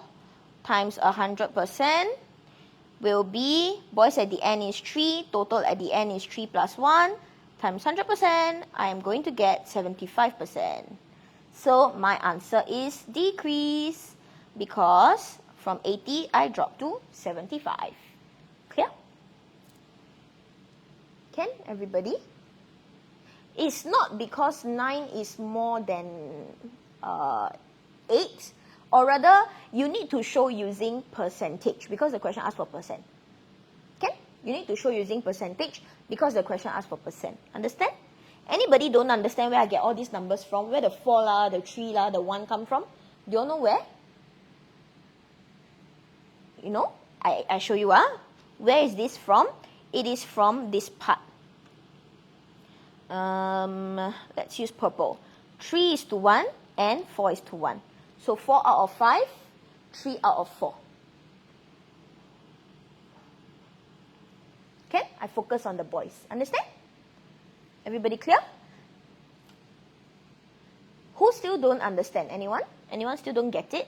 times 100% will be, boys at the end is 3, total at the end is 3 plus 1 times 100%, I am going to get 75%. So my answer is decrease because from 80 I drop to 75. Clear? Can everybody? It's not because 9 is more than 8, or rather, you need to show using percentage because the question asks for percent. Okay? You need to show using percentage because the question asks for percent. Understand? Anybody don't understand where I get all these numbers from? Where the 4 lah, the 3 lah, the 1 come from? Do you all know where? You know? I show you. Where is this from? It is from this part. Let's use purple. 3 is to 1 and 4 is to 1. So 4 out of 5, 3 out of 4. Okay? I focus on the boys. Understand? Everybody clear? Who still don't understand? Anyone? Anyone still don't get it?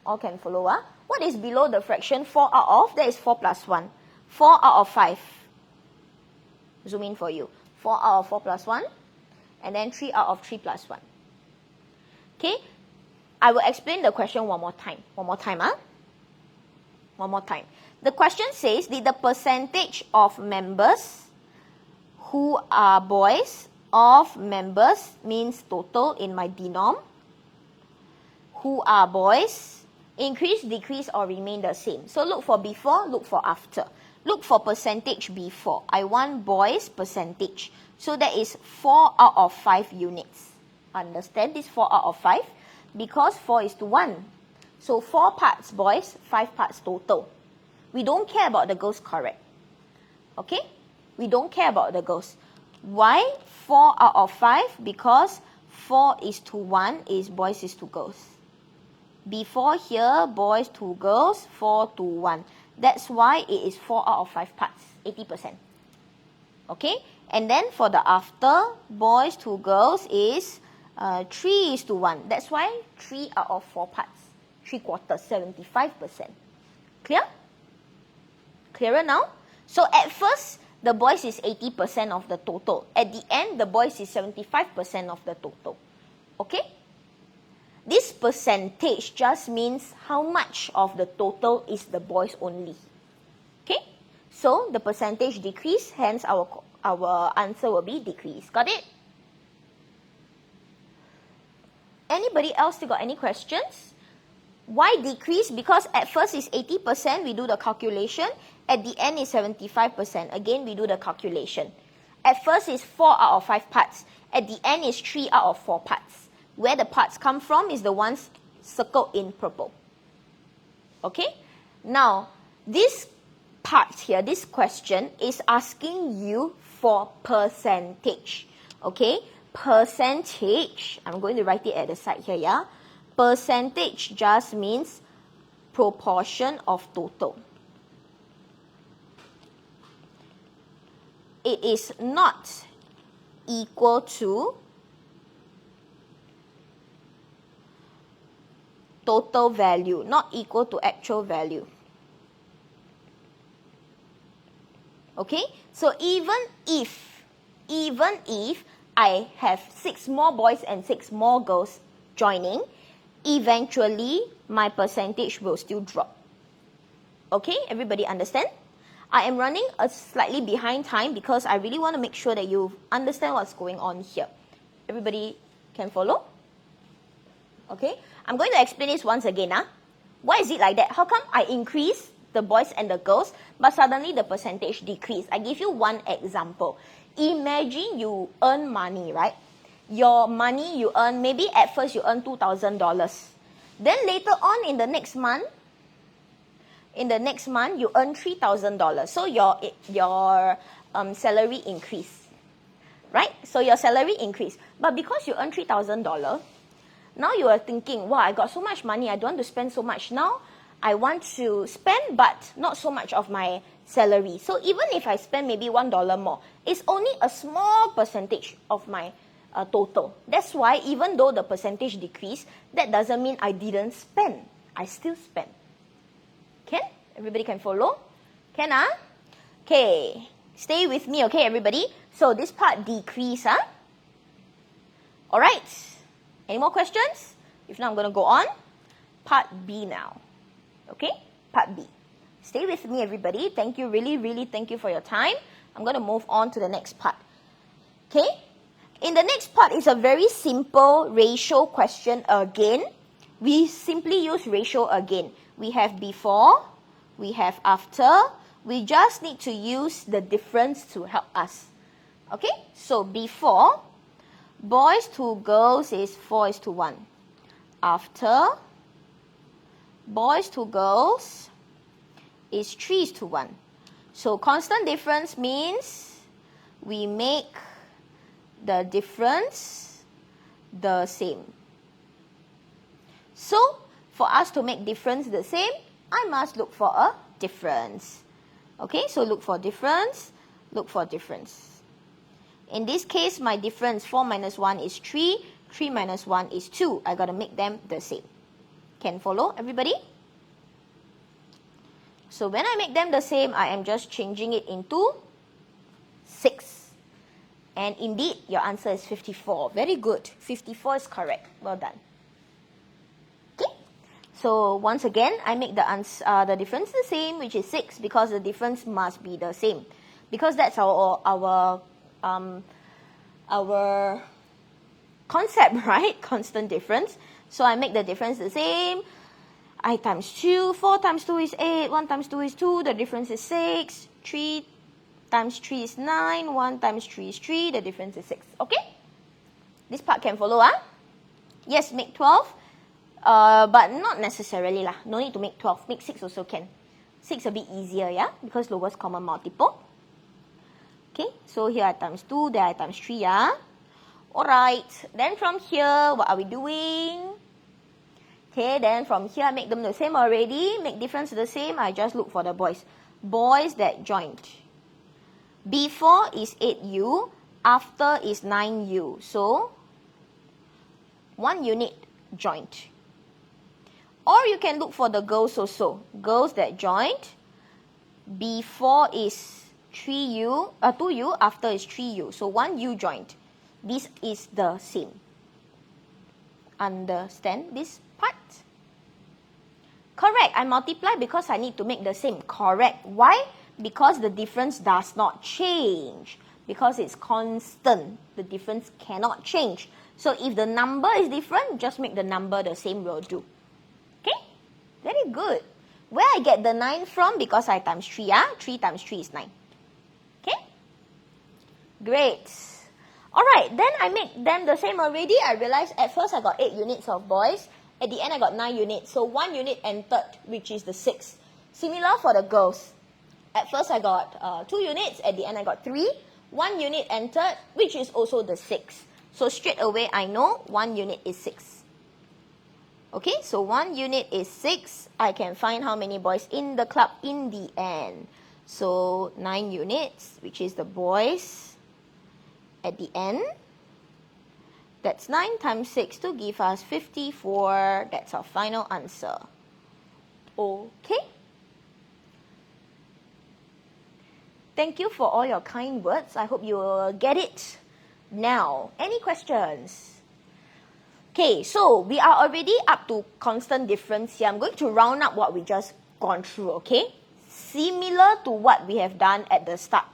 All can follow. What is below the fraction 4 out of? That is 4 plus 1. 4 out of 5. Zoom in for you. 4 out of 4 plus 1. And then 3 out of 3 plus 1. Okay? I will explain the question one more time. One more time. One more time. The question says, did the percentage of members who are boys of members means total in my denom, who are boys, increase, decrease, or remain the same. So look for before, look for after. Look for percentage before. I want boys percentage. So that is 4 out of 5 units. Understand this 4 out of 5? Because 4 is to 1. So 4 parts boys, 5 parts total. We don't care about the girls, correct? Okay? We don't care about the girls. Why 4 out of 5? Because 4 is to 1 is boys is to girls. Before here, boys to girls, 4 to 1. That's why it is 4 out of 5 parts, 80%. Okay? And then for the after, boys to girls is 3 is to 1. That's why 3 out of 4 parts, 3/4, 75%. Clear? Clearer now? So at first, the boys is 80% of the total. At the end, the boys is 75% of the total. Okay? This percentage just means how much of the total is the boys only. Okay? So the percentage decrease, hence our answer will be decrease. Got it? Anybody else still got any questions? Why decrease? Because at first is 80%, we do the calculation. At the end is 75%. Again, we do the calculation. At first is 4 out of 5 parts. At the end is 3 out of 4 parts. Where the parts come from is the ones circled in purple. Okay? Now, this part here, this question is asking you for percentage. Okay? Percentage, I'm going to write it at the side here, yeah? Percentage just means proportion of total. It is not equal to total value, not equal to actual value. Okay? So even if I have 6 more boys and 6 more girls joining, eventually my percentage will still drop. Okay? Everybody understand? I am running a slightly behind time because I really want to make sure that you understand what's going on here. Everybody can follow? Okay? I'm going to explain this once again. Why is it like that? How come I increase the boys and the girls, but suddenly the percentage decrease? I give you one example. Imagine you earn money, right? Your money you earn, maybe at first you earn $2,000. Then later on in the next month, you earn $3,000. So your salary increase, right? So your salary increase. But because you earn $3,000, now you are thinking, wow, I got so much money, I don't want to spend so much now. I want to spend, but not so much of my salary. So even if I spend maybe $1 more, it's only a small percentage of my total. That's why even though the percentage decreased, that doesn't mean I didn't spend. I still spend. Can? Everybody can follow? Can, Okay. Stay with me, okay, everybody? So this part decrease, Alright. Any more questions? If not, I'm going to go on. Part B now. Okay? Part B. Stay with me, everybody. Thank you. Really, really thank you for your time. I'm going to move on to the next part. Okay? In the next part, it's a very simple ratio question again. We simply use ratio again. We have before, we have after. We just need to use the difference to help us. Okay? So before, boys to girls is 4:1. After, boys to girls is 3:1. So constant difference means we make the difference the same. So for us to make difference the same, I must look for a difference. Okay, so look for difference, look for difference. In this case, my difference 4 minus 1 is 3, 3 minus 1 is 2. I got to make them the same. Can follow, everybody? So when I make them the same, I am just changing it into 6. And indeed, your answer is 54. Very good. 54 is correct. Well done. Okay. So once again, I make the difference the same, which is 6, because the difference must be the same. Because that's our our concept, right? Constant difference. So I make the difference the same. I times 2, 4 times 2 is 8, 1 times 2 is 2, the difference is 6, 3 times 3 is 9, 1 times 3 is 3, the difference is 6. Okay? This part can follow, huh? Yes, make 12, but not necessarily lah. No need to make 12, make 6 also can. 6 a bit easier, yeah? Because lowest common multiple. Okay, so here I times 2, there I times 3, yeah? Alright, then from here, what are we doing? Okay, then from here, I make them the same already. Make difference the same, I just look for the boys. Boys that joined. Before is 8U, after is 9U. So, 1 unit joined. Or you can look for the girls also. Girls that joined. Before is 2U, after is 3U. So, 1U joined. This is the same. Understand this part? Correct. I multiply because I need to make the same. Correct. Why? Because the difference does not change. Because it's constant. The difference cannot change. So if the number is different, just make the number the same will do. Okay? Very good. Where I get the 9 from? Because I times 3. 3 times 3 is 9. Okay? Great. Alright, then I make them the same already. I realized at first I got 8 units of boys. At the end I got 9 units. So 1 unit entered, which is the 6. Similar for the girls. At first I got 2 units. At the end I got 3. 1 unit entered, which is also the 6. So straight away I know 1 unit is 6. Okay, so 1 unit is 6. I can find how many boys in the club in the end. So 9 units, which is the boys. At the end, that's 9 times 6 to give us 54. That's our final answer. Okay. Thank you for all your kind words. I hope you will get it now. Any questions? Okay, so we are already up to constant difference here. I'm going to round up what we just gone through, okay? Similar to what we have done at the start.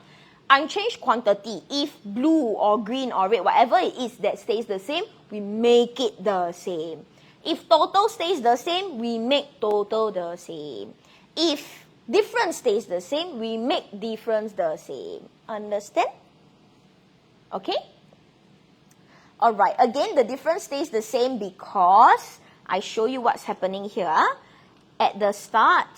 Unchanged quantity, if blue or green or red, whatever it is that stays the same, we make it the same. If total stays the same, we make total the same. If difference stays the same, we make difference the same. Understand? Okay? Alright, again, the difference stays the same because I show you what's happening here. At the start,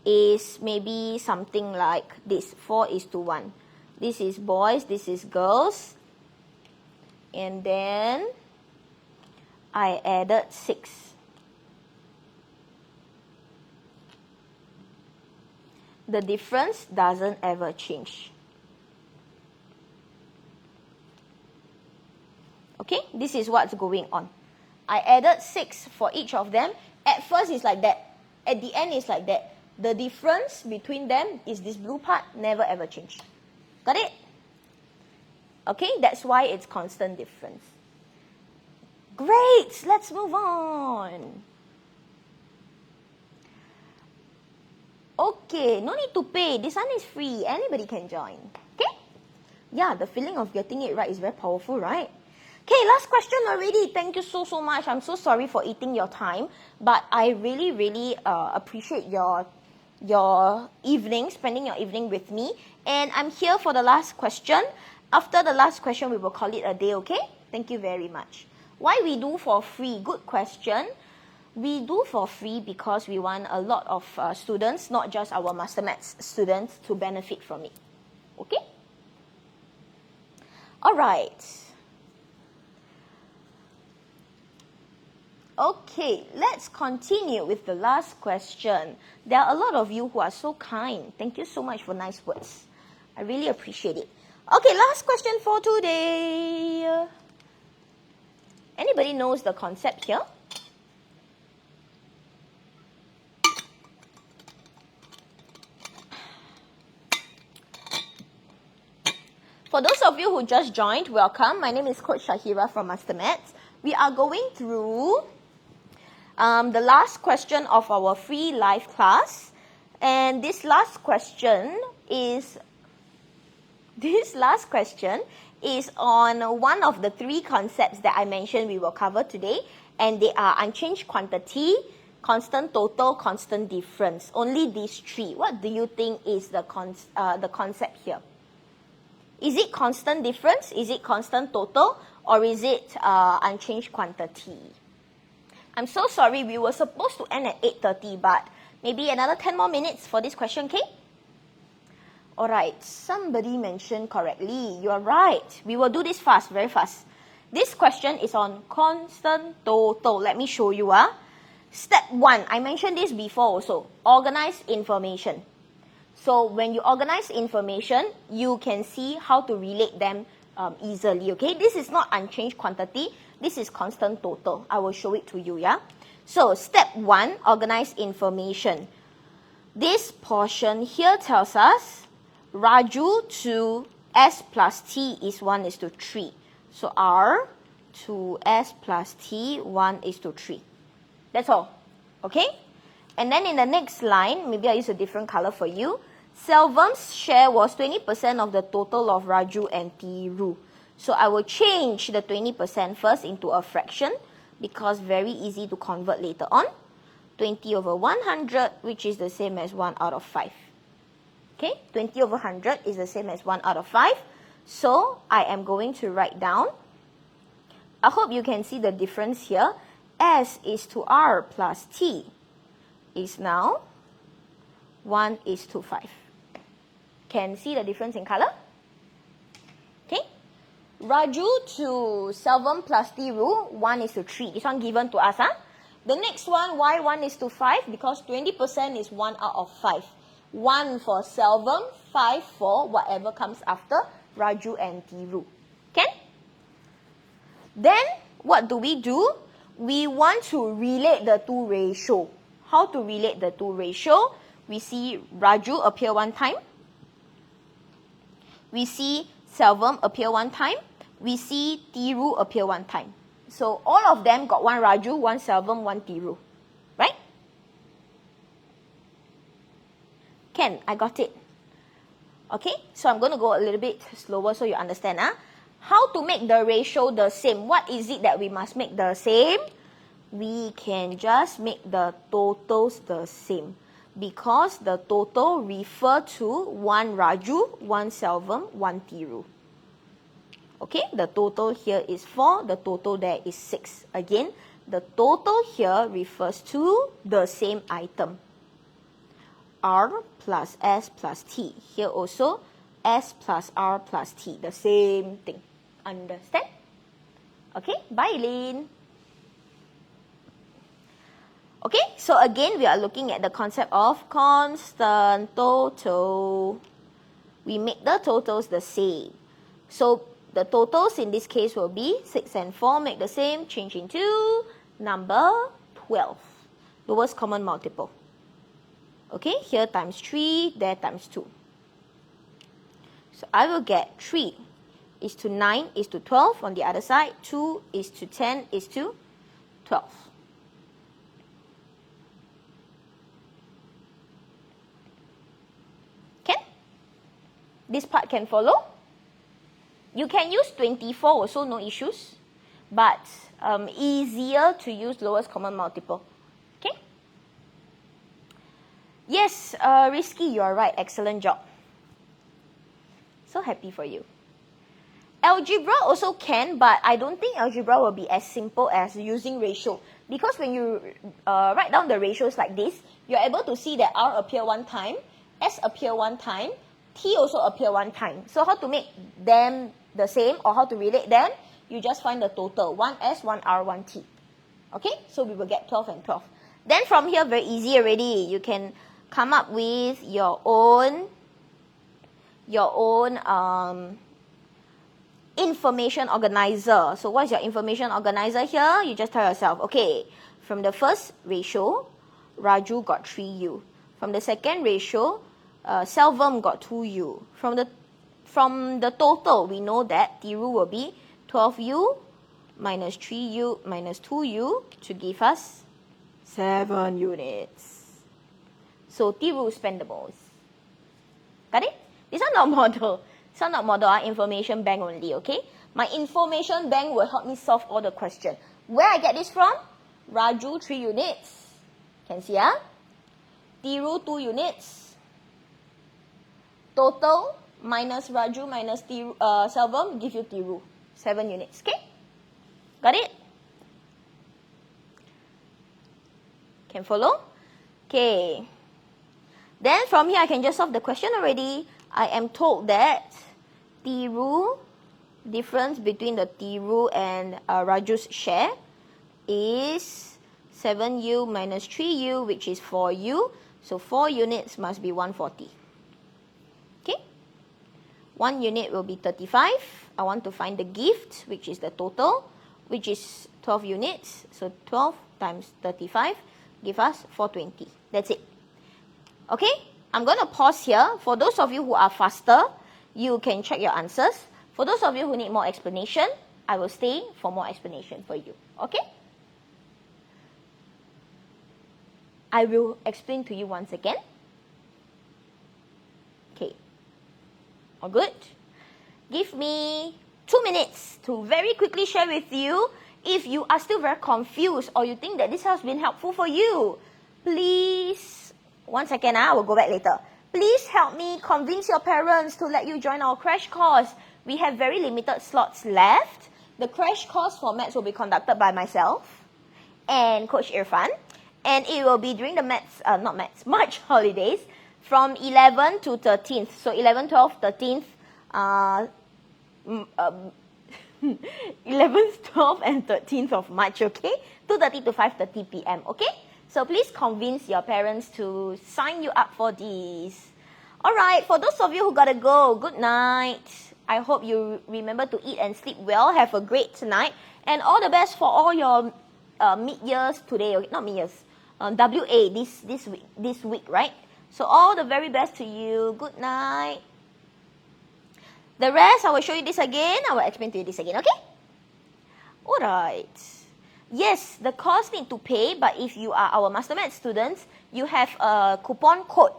is maybe something like this, 4:1. This is boys, this is girls. And then I added 6. The difference doesn't ever change. Okay, this is what's going on. I added 6 for each of them. At first it's like that. At the end it's like that. The difference between them is this blue part, never ever change. Got it? Okay, that's why it's constant difference. Great, let's move on. Okay, no need to pay. This one is free. Anybody can join. Okay? Yeah, the feeling of getting it right is very powerful, right? Okay, last question already. Thank you so much. I'm so sorry for eating your time, but I really appreciate your evening, spending your evening with me. And I'm here for the last question. After the last question, we will call it a day, okay? Thank you very much. Why we do for free? Good question. We do for free because we want a lot of students, not just our MasterMaths students, to benefit from it. Okay? Alright. Okay, let's continue with the last question. There are a lot of you who are so kind. Thank you so much for nice words. I really appreciate it. Okay, last question for today. Anybody knows the concept here? For those of you who just joined, welcome. My name is Coach Shahira from MasterMaths. We are going through the last question of our free live class. And this last question is This last question is on one of the three concepts that I mentioned we will cover today, and they are unchanged quantity, constant total, constant difference. Only these three. What do you think is the concept here? Is it constant difference? Is it constant total? Or is it unchanged quantity? I'm so sorry, we were supposed to end at 8:30, but maybe another 10 more minutes for this question, okay? Alright, somebody mentioned correctly. You are right. We will do this fast, very fast. This question is on constant total. Let me show you. Step 1, I mentioned this before also. Organize information. So when you organize information, you can see how to relate them easily, okay? This is not unchanged quantity. This is constant total. I will show it to you, yeah? So step 1, organize information. This portion here tells us Raju to S plus T is 1:3. So R to S plus T 1:3. That's all. Okay? And then in the next line, maybe I use a different color for you. Selvam's share was 20% of the total of Raju and Tiru. So I will change the 20% first into a fraction because very easy to convert later on. 20/100, which is the same as 1/5. Okay, 20/100 is the same as 1/5. So I am going to write down, I hope you can see the difference here. S is to R plus T is now 1:5. Can see the difference in color? Okay. Raju to Selvam plus Tiru, 1:3. This one given to us. The next one, why 1:5? Because 20% is 1/5. 1 for Selvam, 5 for whatever comes after Raju and Tiru. Okay? Then, what do? We want to relate the two ratio. How to relate the two ratio? We see Raju appear one time. We see Selvam appear one time. We see Tiru appear one time. So, all of them got one Raju, one Selvam, one Tiru. Right? Ken, I got it. Okay, so I'm going to go a little bit slower so you understand. How to make the ratio the same? What is it that we must make the same? We can just make the totals the same because the total refer to one Raju, one Selvam, one Tiru. Okay, the total here is 4, the total there is 6. Again, the total here refers to the same item. R plus S plus T. Here also, S plus R plus T. The same thing. Understand? Okay, bye Lynn. Okay, so again, we are looking at the concept of constant total. We make the totals the same. So, the totals in this case will be 6 and 4 make the same, change into number 12. Lowest common multiple. Okay, here times 3, there times 2. So I will get 3 is to 9 is to 12 on the other side. 2 is to 10 is to 12. Okay? This part can follow. You can use 24 also, no issues. But easier to use lowest common multiple. Okay? Yes, Risky, you are right. Excellent job. So happy for you. Algebra also can, but I don't think algebra will be as simple as using ratio. Because when you write down the ratios like this, you're able to see that R appear one time, S appear one time, T also appear one time. So how to make them the same or how to relate them? You just find the total. 1S, 1R, 1T. Okay? So we will get 12 and 12. Then from here, very easy already. You can come up with your own information organizer. So what's your information organizer here? You just tell yourself, okay, from the first ratio, Raju got 3U. From the second ratio, Selvam got 2U. From the total, we know that Tiru will be 12U minus 3U minus 2U to give us 7 units. So Tiru spendables. Got it? This one not model. Sound out model, information bank only, okay? My information bank will help me solve all the questions. Where I get this from? Raju, 3 units. Can see, Tiru, 2 units. Total minus Raju minus Tiru, Selvam give you Tiru, 7 units, okay? Got it? Can follow? Okay. Then from here, I can just solve the question already. I am told that Tiru, difference between the Tiru and Raju's share is 7U minus 3U, which is 4U. So 4 units must be 140. Okay? 1 unit will be 35. I want to find the gift, which is the total, which is 12 units. So 12 times 35 give us 420. That's it. Okay? I'm going to pause here. For those of you who are faster, you can check your answers. For those of you who need more explanation, I will stay for more explanation for you. Okay? I will explain to you once again. Okay. All good? Give me 2 minutes to very quickly share with you. If you are still very confused or you think that this has been helpful for you, please, 1 second, I will go back later. Please help me convince your parents to let you join our crash course. We have very limited slots left. The crash course for maths will be conducted by myself and Coach Irfan. And it will be during the March holidays from 11 to 13th. So 11, 12, 13th, 11th, 12th, and 13th of March, okay? 2:30 to 5:30 p.m., okay? So please convince your parents to sign you up for these. All right, for those of you who gotta go, good night. I hope you remember to eat and sleep well. Have a great night. And all the best for all your mid-years today. Okay? Not mid-years. WA this week, right? So all the very best to you. Good night. The rest, I will show you this again. I will explain to you this again, okay? All right. Yes, the course need to pay, but if you are our MasterMaths students, you have a coupon code,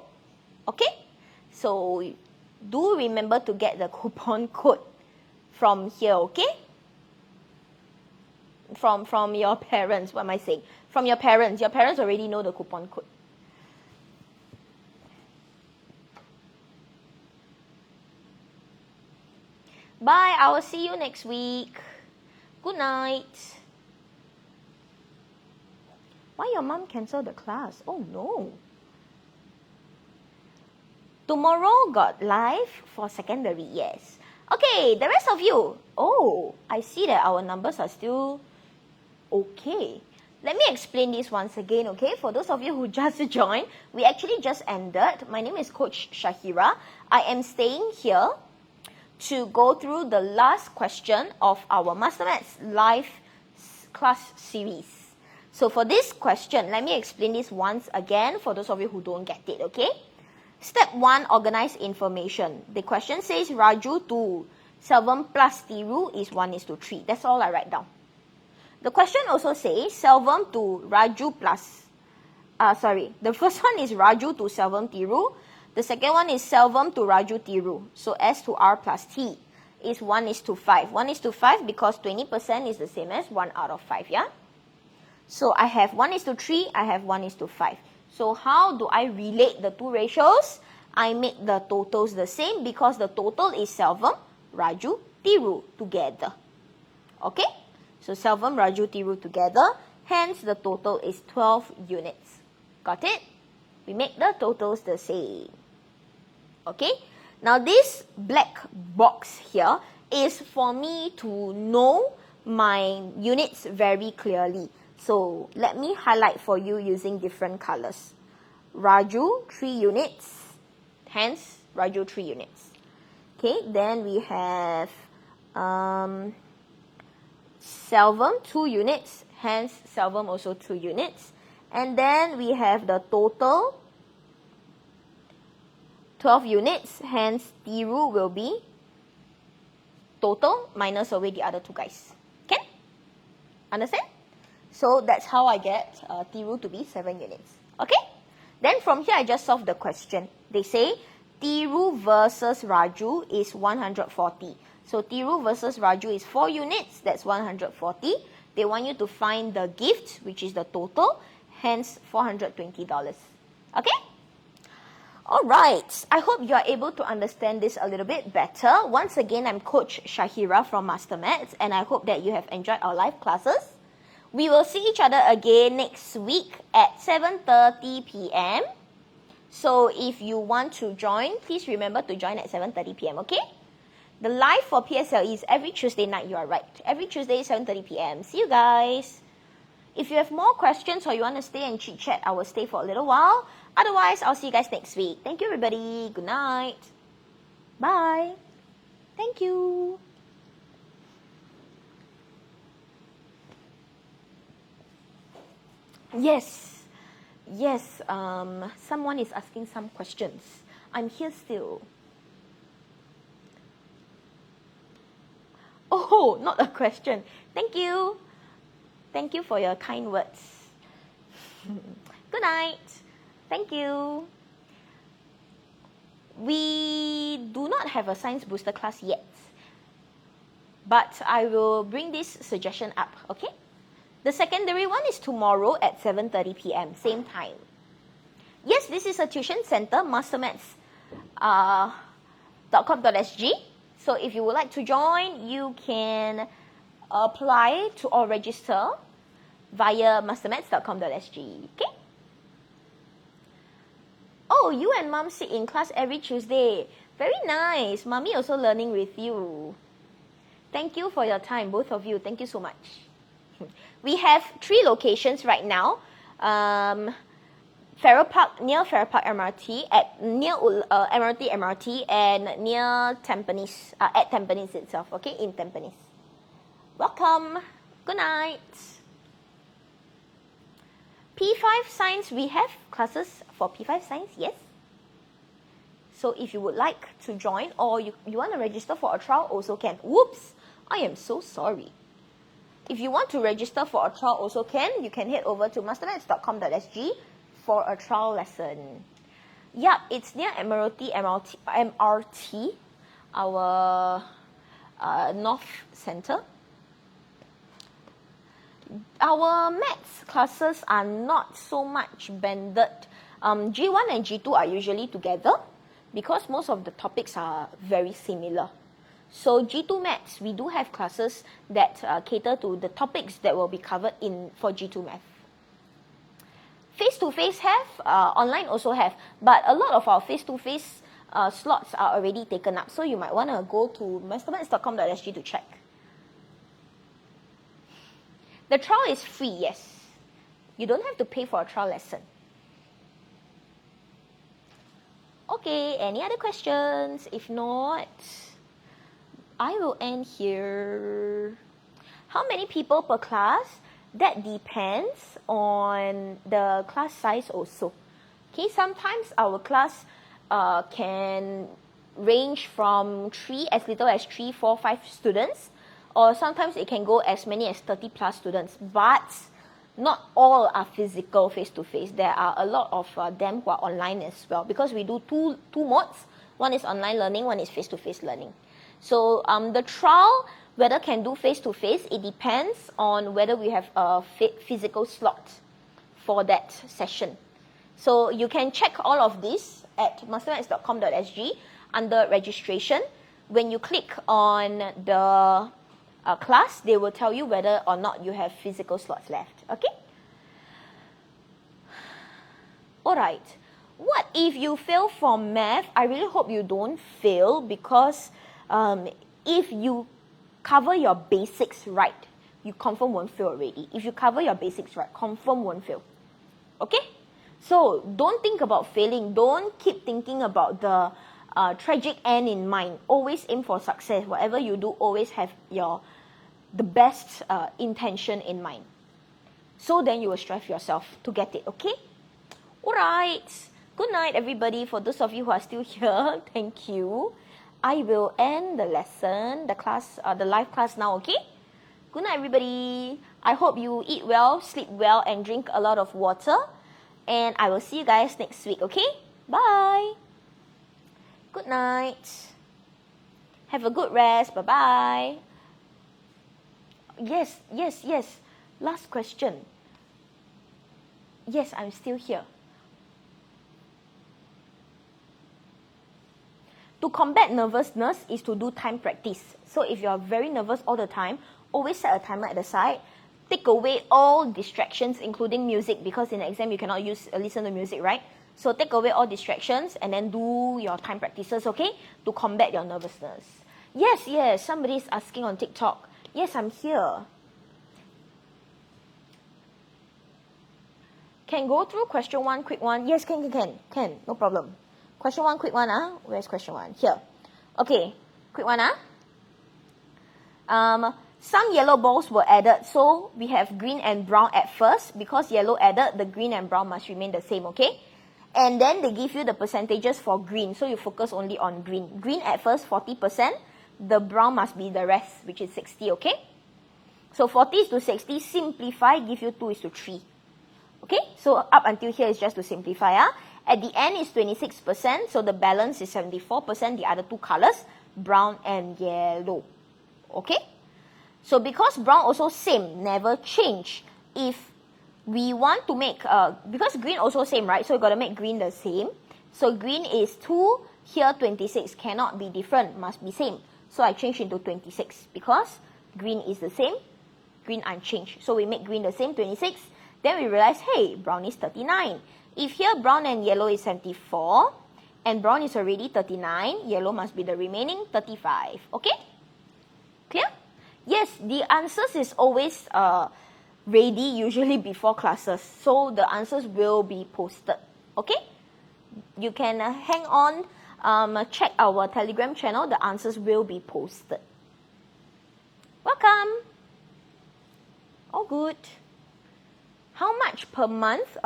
okay? So do remember to get the coupon code from here, okay? From your parents, what am I saying? From your parents. Your parents already know the coupon code. Bye, I will see you next week. Good night. Why your mom cancel the class? Oh no. Tomorrow got live for secondary, yes. Okay, the rest of you. Oh, I see that our numbers are still okay. Let me explain this once again, okay? For those of you who just joined, we actually just ended. My name is Coach Shahira. I am staying here to go through the last question of our MasterMaths live class series. So for this question, let me explain this once again for those of you who don't get it, okay? Step 1, organize information. The question says Raju to Selvam plus Tiru is 1:3. That's all I write down. The question also says Selvam to Raju plus, the first one is Raju to Selvam Tiru. The second one is Selvam to Raju Tiru. So S to R plus T is 1:5. 1:5 because 20% is the same as 1 out of 5, yeah? So I have 1:3, I have 1:5. So how do I relate the two ratios? I make the totals the same because the total is Selvam, Raju, Tiru together. Okay? So Selvam, Raju, Tiru together. Hence, the total is 12 units. Got it? We make the totals the same. Okay? Now, this black box here is for me to know my units very clearly. So, let me highlight for you using different colors. Raju, 3 units. Hence, Raju, 3 units. Okay, then we have Selvam, 2 units. Hence, Selvam also 2 units. And then we have the total, 12 units. Hence, Tiru will be total minus away the other 2 guys. Okay? Understand? So that's how I get Tiru to be 7 units. Okay? Then from here, I just solve the question. They say Tiru versus Raju is 140. So Tiru versus Raju is 4 units, that's 140. They want you to find the gift, which is the total, hence $420. Okay? Alright, I hope you are able to understand this a little bit better. Once again, I'm Coach Shahira from MasterMaths, and I hope that you have enjoyed our live classes. We will see each other again next week at 7:30 p.m. So if you want to join, please remember to join at 7:30 p.m., okay? The live for PSLE is every Tuesday night, you are right. Every Tuesday, 7:30 p.m. See you guys. If you have more questions or you want to stay and chit-chat, I will stay for a little while. Otherwise, I'll see you guys next week. Thank you, everybody. Good night. Bye. Thank you. Yes. Yes, someone is asking some questions. I'm here still. Oh, not a question. Thank you. Thank you for your kind words. Good night. Thank you. We do not have a science booster class yet, but I will bring this suggestion up, okay? The secondary one is tomorrow at 7:30 p.m., same time. Yes, this is a tuition center, MasterMaths.com.sg. So if you would like to join, you can apply to or register via MasterMaths.com.sg, okay? Oh, you and Mom sit in class every Tuesday. Very nice. Mommy also learning with you. Thank you for your time, both of you. Thank you so much. We have 3 locations right now. Farrer Park, near Farrer Park MRT, near MRT, and near Tampines, at Tampines itself, okay, in Tampines. Welcome. Good night. P5 Science, we have classes for P5 Science, yes. So if you would like to join or you want to register for a trial, also can. Whoops, I am so sorry. If you want to register for a trial, also can. You can head over to mastermaths.com.sg for a trial lesson. Yeah, it's near MRT, our North Center. Our maths classes are not so much banded. G1 and G2 are usually together because most of the topics are very similar. So G2 maths, we do have classes that cater to the topics that will be covered for G2 math. Face-to-face have, online also have, but a lot of our face-to-face slots are already taken up. So you might want to go to mastermaths.com.sg to check. The trial is free, yes. You don't have to pay for a trial lesson. Okay, any other questions? If not, I will end here. How many people per class? That depends on the class size also. Okay, sometimes our class can range from as little as 3, 4, 5 students, or sometimes it can go as many as 30 plus students, but not all are physical face-to-face. There are a lot of them who are online as well, because we do two modes. One is online learning, one is face-to-face learning. So the trial, whether can do face-to-face, it depends on whether we have a physical slot for that session. So you can check all of this at mastermaths.com.sg under registration. When you click on the class, they will tell you whether or not you have physical slots left, okay? Alright, what if you fail from math? I really hope you don't fail, because if you cover your basics right, you confirm won't fail already. If you cover your basics right, confirm won't fail, okay? So don't think about failing. Don't keep thinking about the tragic end in mind. Always aim for success. Whatever you do, always have the best intention in mind. So then you will strive yourself to get it, okay? Alright. Good night, everybody. For those of you who are still here, thank you. I will end the lesson, the class, the live class now, okay? Good night, everybody. I hope you eat well, sleep well, and drink a lot of water. And I will see you guys next week, okay? Bye. Good night. Have a good rest. Bye-bye. Yes. Last question. Yes, I'm still here. To combat nervousness is to do time practice. So if you're very nervous all the time, always set a timer at the side. Take away all distractions, including music, because in the exam you cannot listen to music, right? So take away all distractions and then do your time practices, okay? To combat your nervousness. Yes, somebody's asking on TikTok. Yes, I'm here. Can go through question 1, quick one? Yes, can, no problem. Question 1, quick one, Where's question 1? Here. Okay, quick one, Some yellow balls were added, so we have green and brown at first. Because yellow added, the green and brown must remain the same, okay? And then they give you the percentages for green, so you focus only on green. Green at first, 40%. The brown must be the rest, which is 60, okay? So 40:60, simplify, give you 2:3. Okay, so up until here is just to simplify. At the end is 26%, so the balance is 74%, the other two colors, brown and yellow. Okay? So because brown also same, never change. If we want to make, because green also same, right? So we got to make green the same. So green is 2, here 26, cannot be different, must be same. So I change into 26 because green is the same, green unchanged. So we make green the same, 26. Then we realize, hey, brown is 39. If here brown and yellow is 74, and brown is already 39, yellow must be the remaining 35. Okay? Clear? Yes, the answers is always ready, usually before classes. So the answers will be posted. Okay? You can hang on, check our Telegram channel. The answers will be posted. Welcome. All good. How much per month?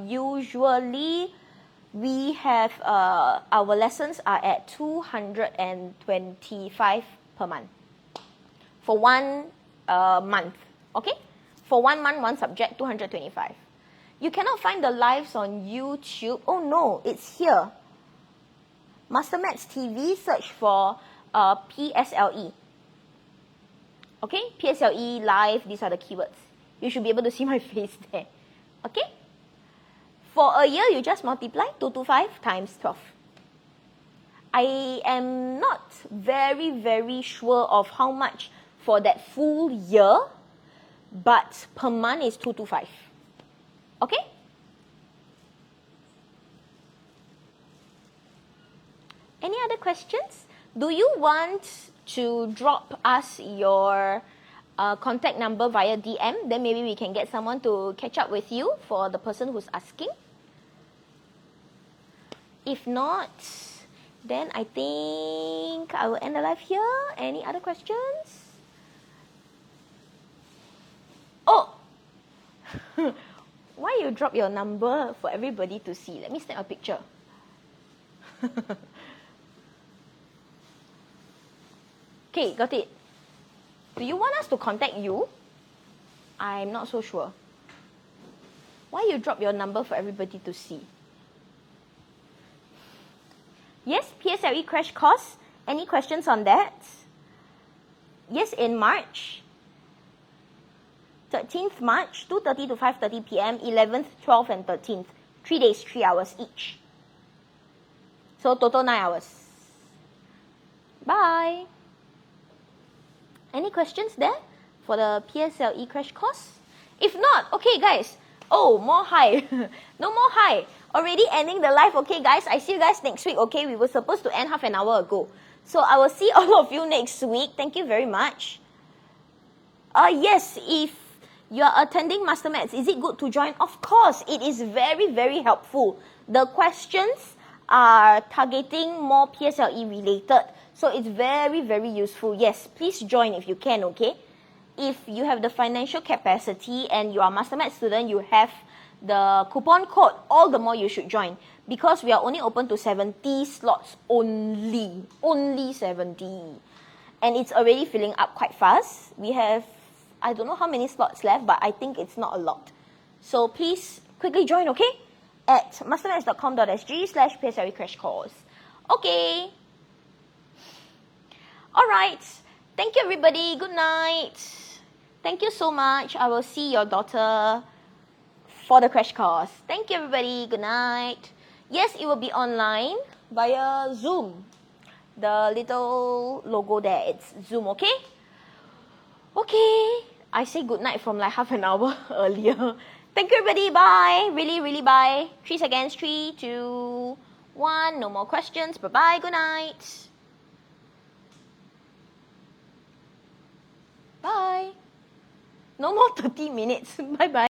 Usually, we have, our lessons are at 225 per month. For 1 month, okay? For 1 month, 1 subject, 225. You cannot find the lives on YouTube. Oh no, it's here. MasterMathsTV, search for PSLE. Okay? PSLE, live, these are the keywords. You should be able to see my face there. Okay? For a year, you just multiply 225 times 12. I am not very sure of how much for that full year, but per month is 225. Okay? Any other questions? Do you want to drop us your contact number via DM? Then maybe we can get someone to catch up with you for the person who's asking. If not, then I think I will end the live here. Any other questions? Oh! Why you drop your number for everybody to see? Let me snap a picture. Okay, got it. Do you want us to contact you? I'm not so sure. Why you drop your number for everybody to see? Yes, PSLE crash course. Any questions on that? Yes, in March. 13th March, 2:30 to 5:30 p.m., 11th, 12th, and 13th. 3 days, 3 hours each. So total 9 hours. Bye. Any questions there for the PSLE crash course? If not, okay guys. Oh, more hi. No more hi. Already ending the live, okay guys. I see you guys next week, okay? We were supposed to end half an hour ago. So I will see all of you next week. Thank you very much. Yes, if you are attending MasterMaths, is it good to join? Of course, it is very helpful. The questions are targeting more PSLE related. So it's very useful. Yes, please join if you can, okay? If you have the financial capacity and you are a MasterMaths student, you have the coupon code, all the more you should join. Because we are only open to 70 slots only. Only 70. And it's already filling up quite fast. We have, I don't know how many slots left, but I think it's not a lot. So please quickly join, okay? At mastermaths.com.sg/PSLE crash course. Okay. All right. Thank you, everybody. Good night. Thank you so much. I will see your daughter for the crash course. Thank you, everybody. Good night. Yes, it will be online via Zoom. The little logo there, it's Zoom, okay? Okay. I say good night from like half an hour earlier. Thank you, everybody. Bye. Really, really bye. 3 seconds. 3, 2, 1. No more questions. Bye-bye. Good night. Bye. No more 30 minutes. Bye-bye.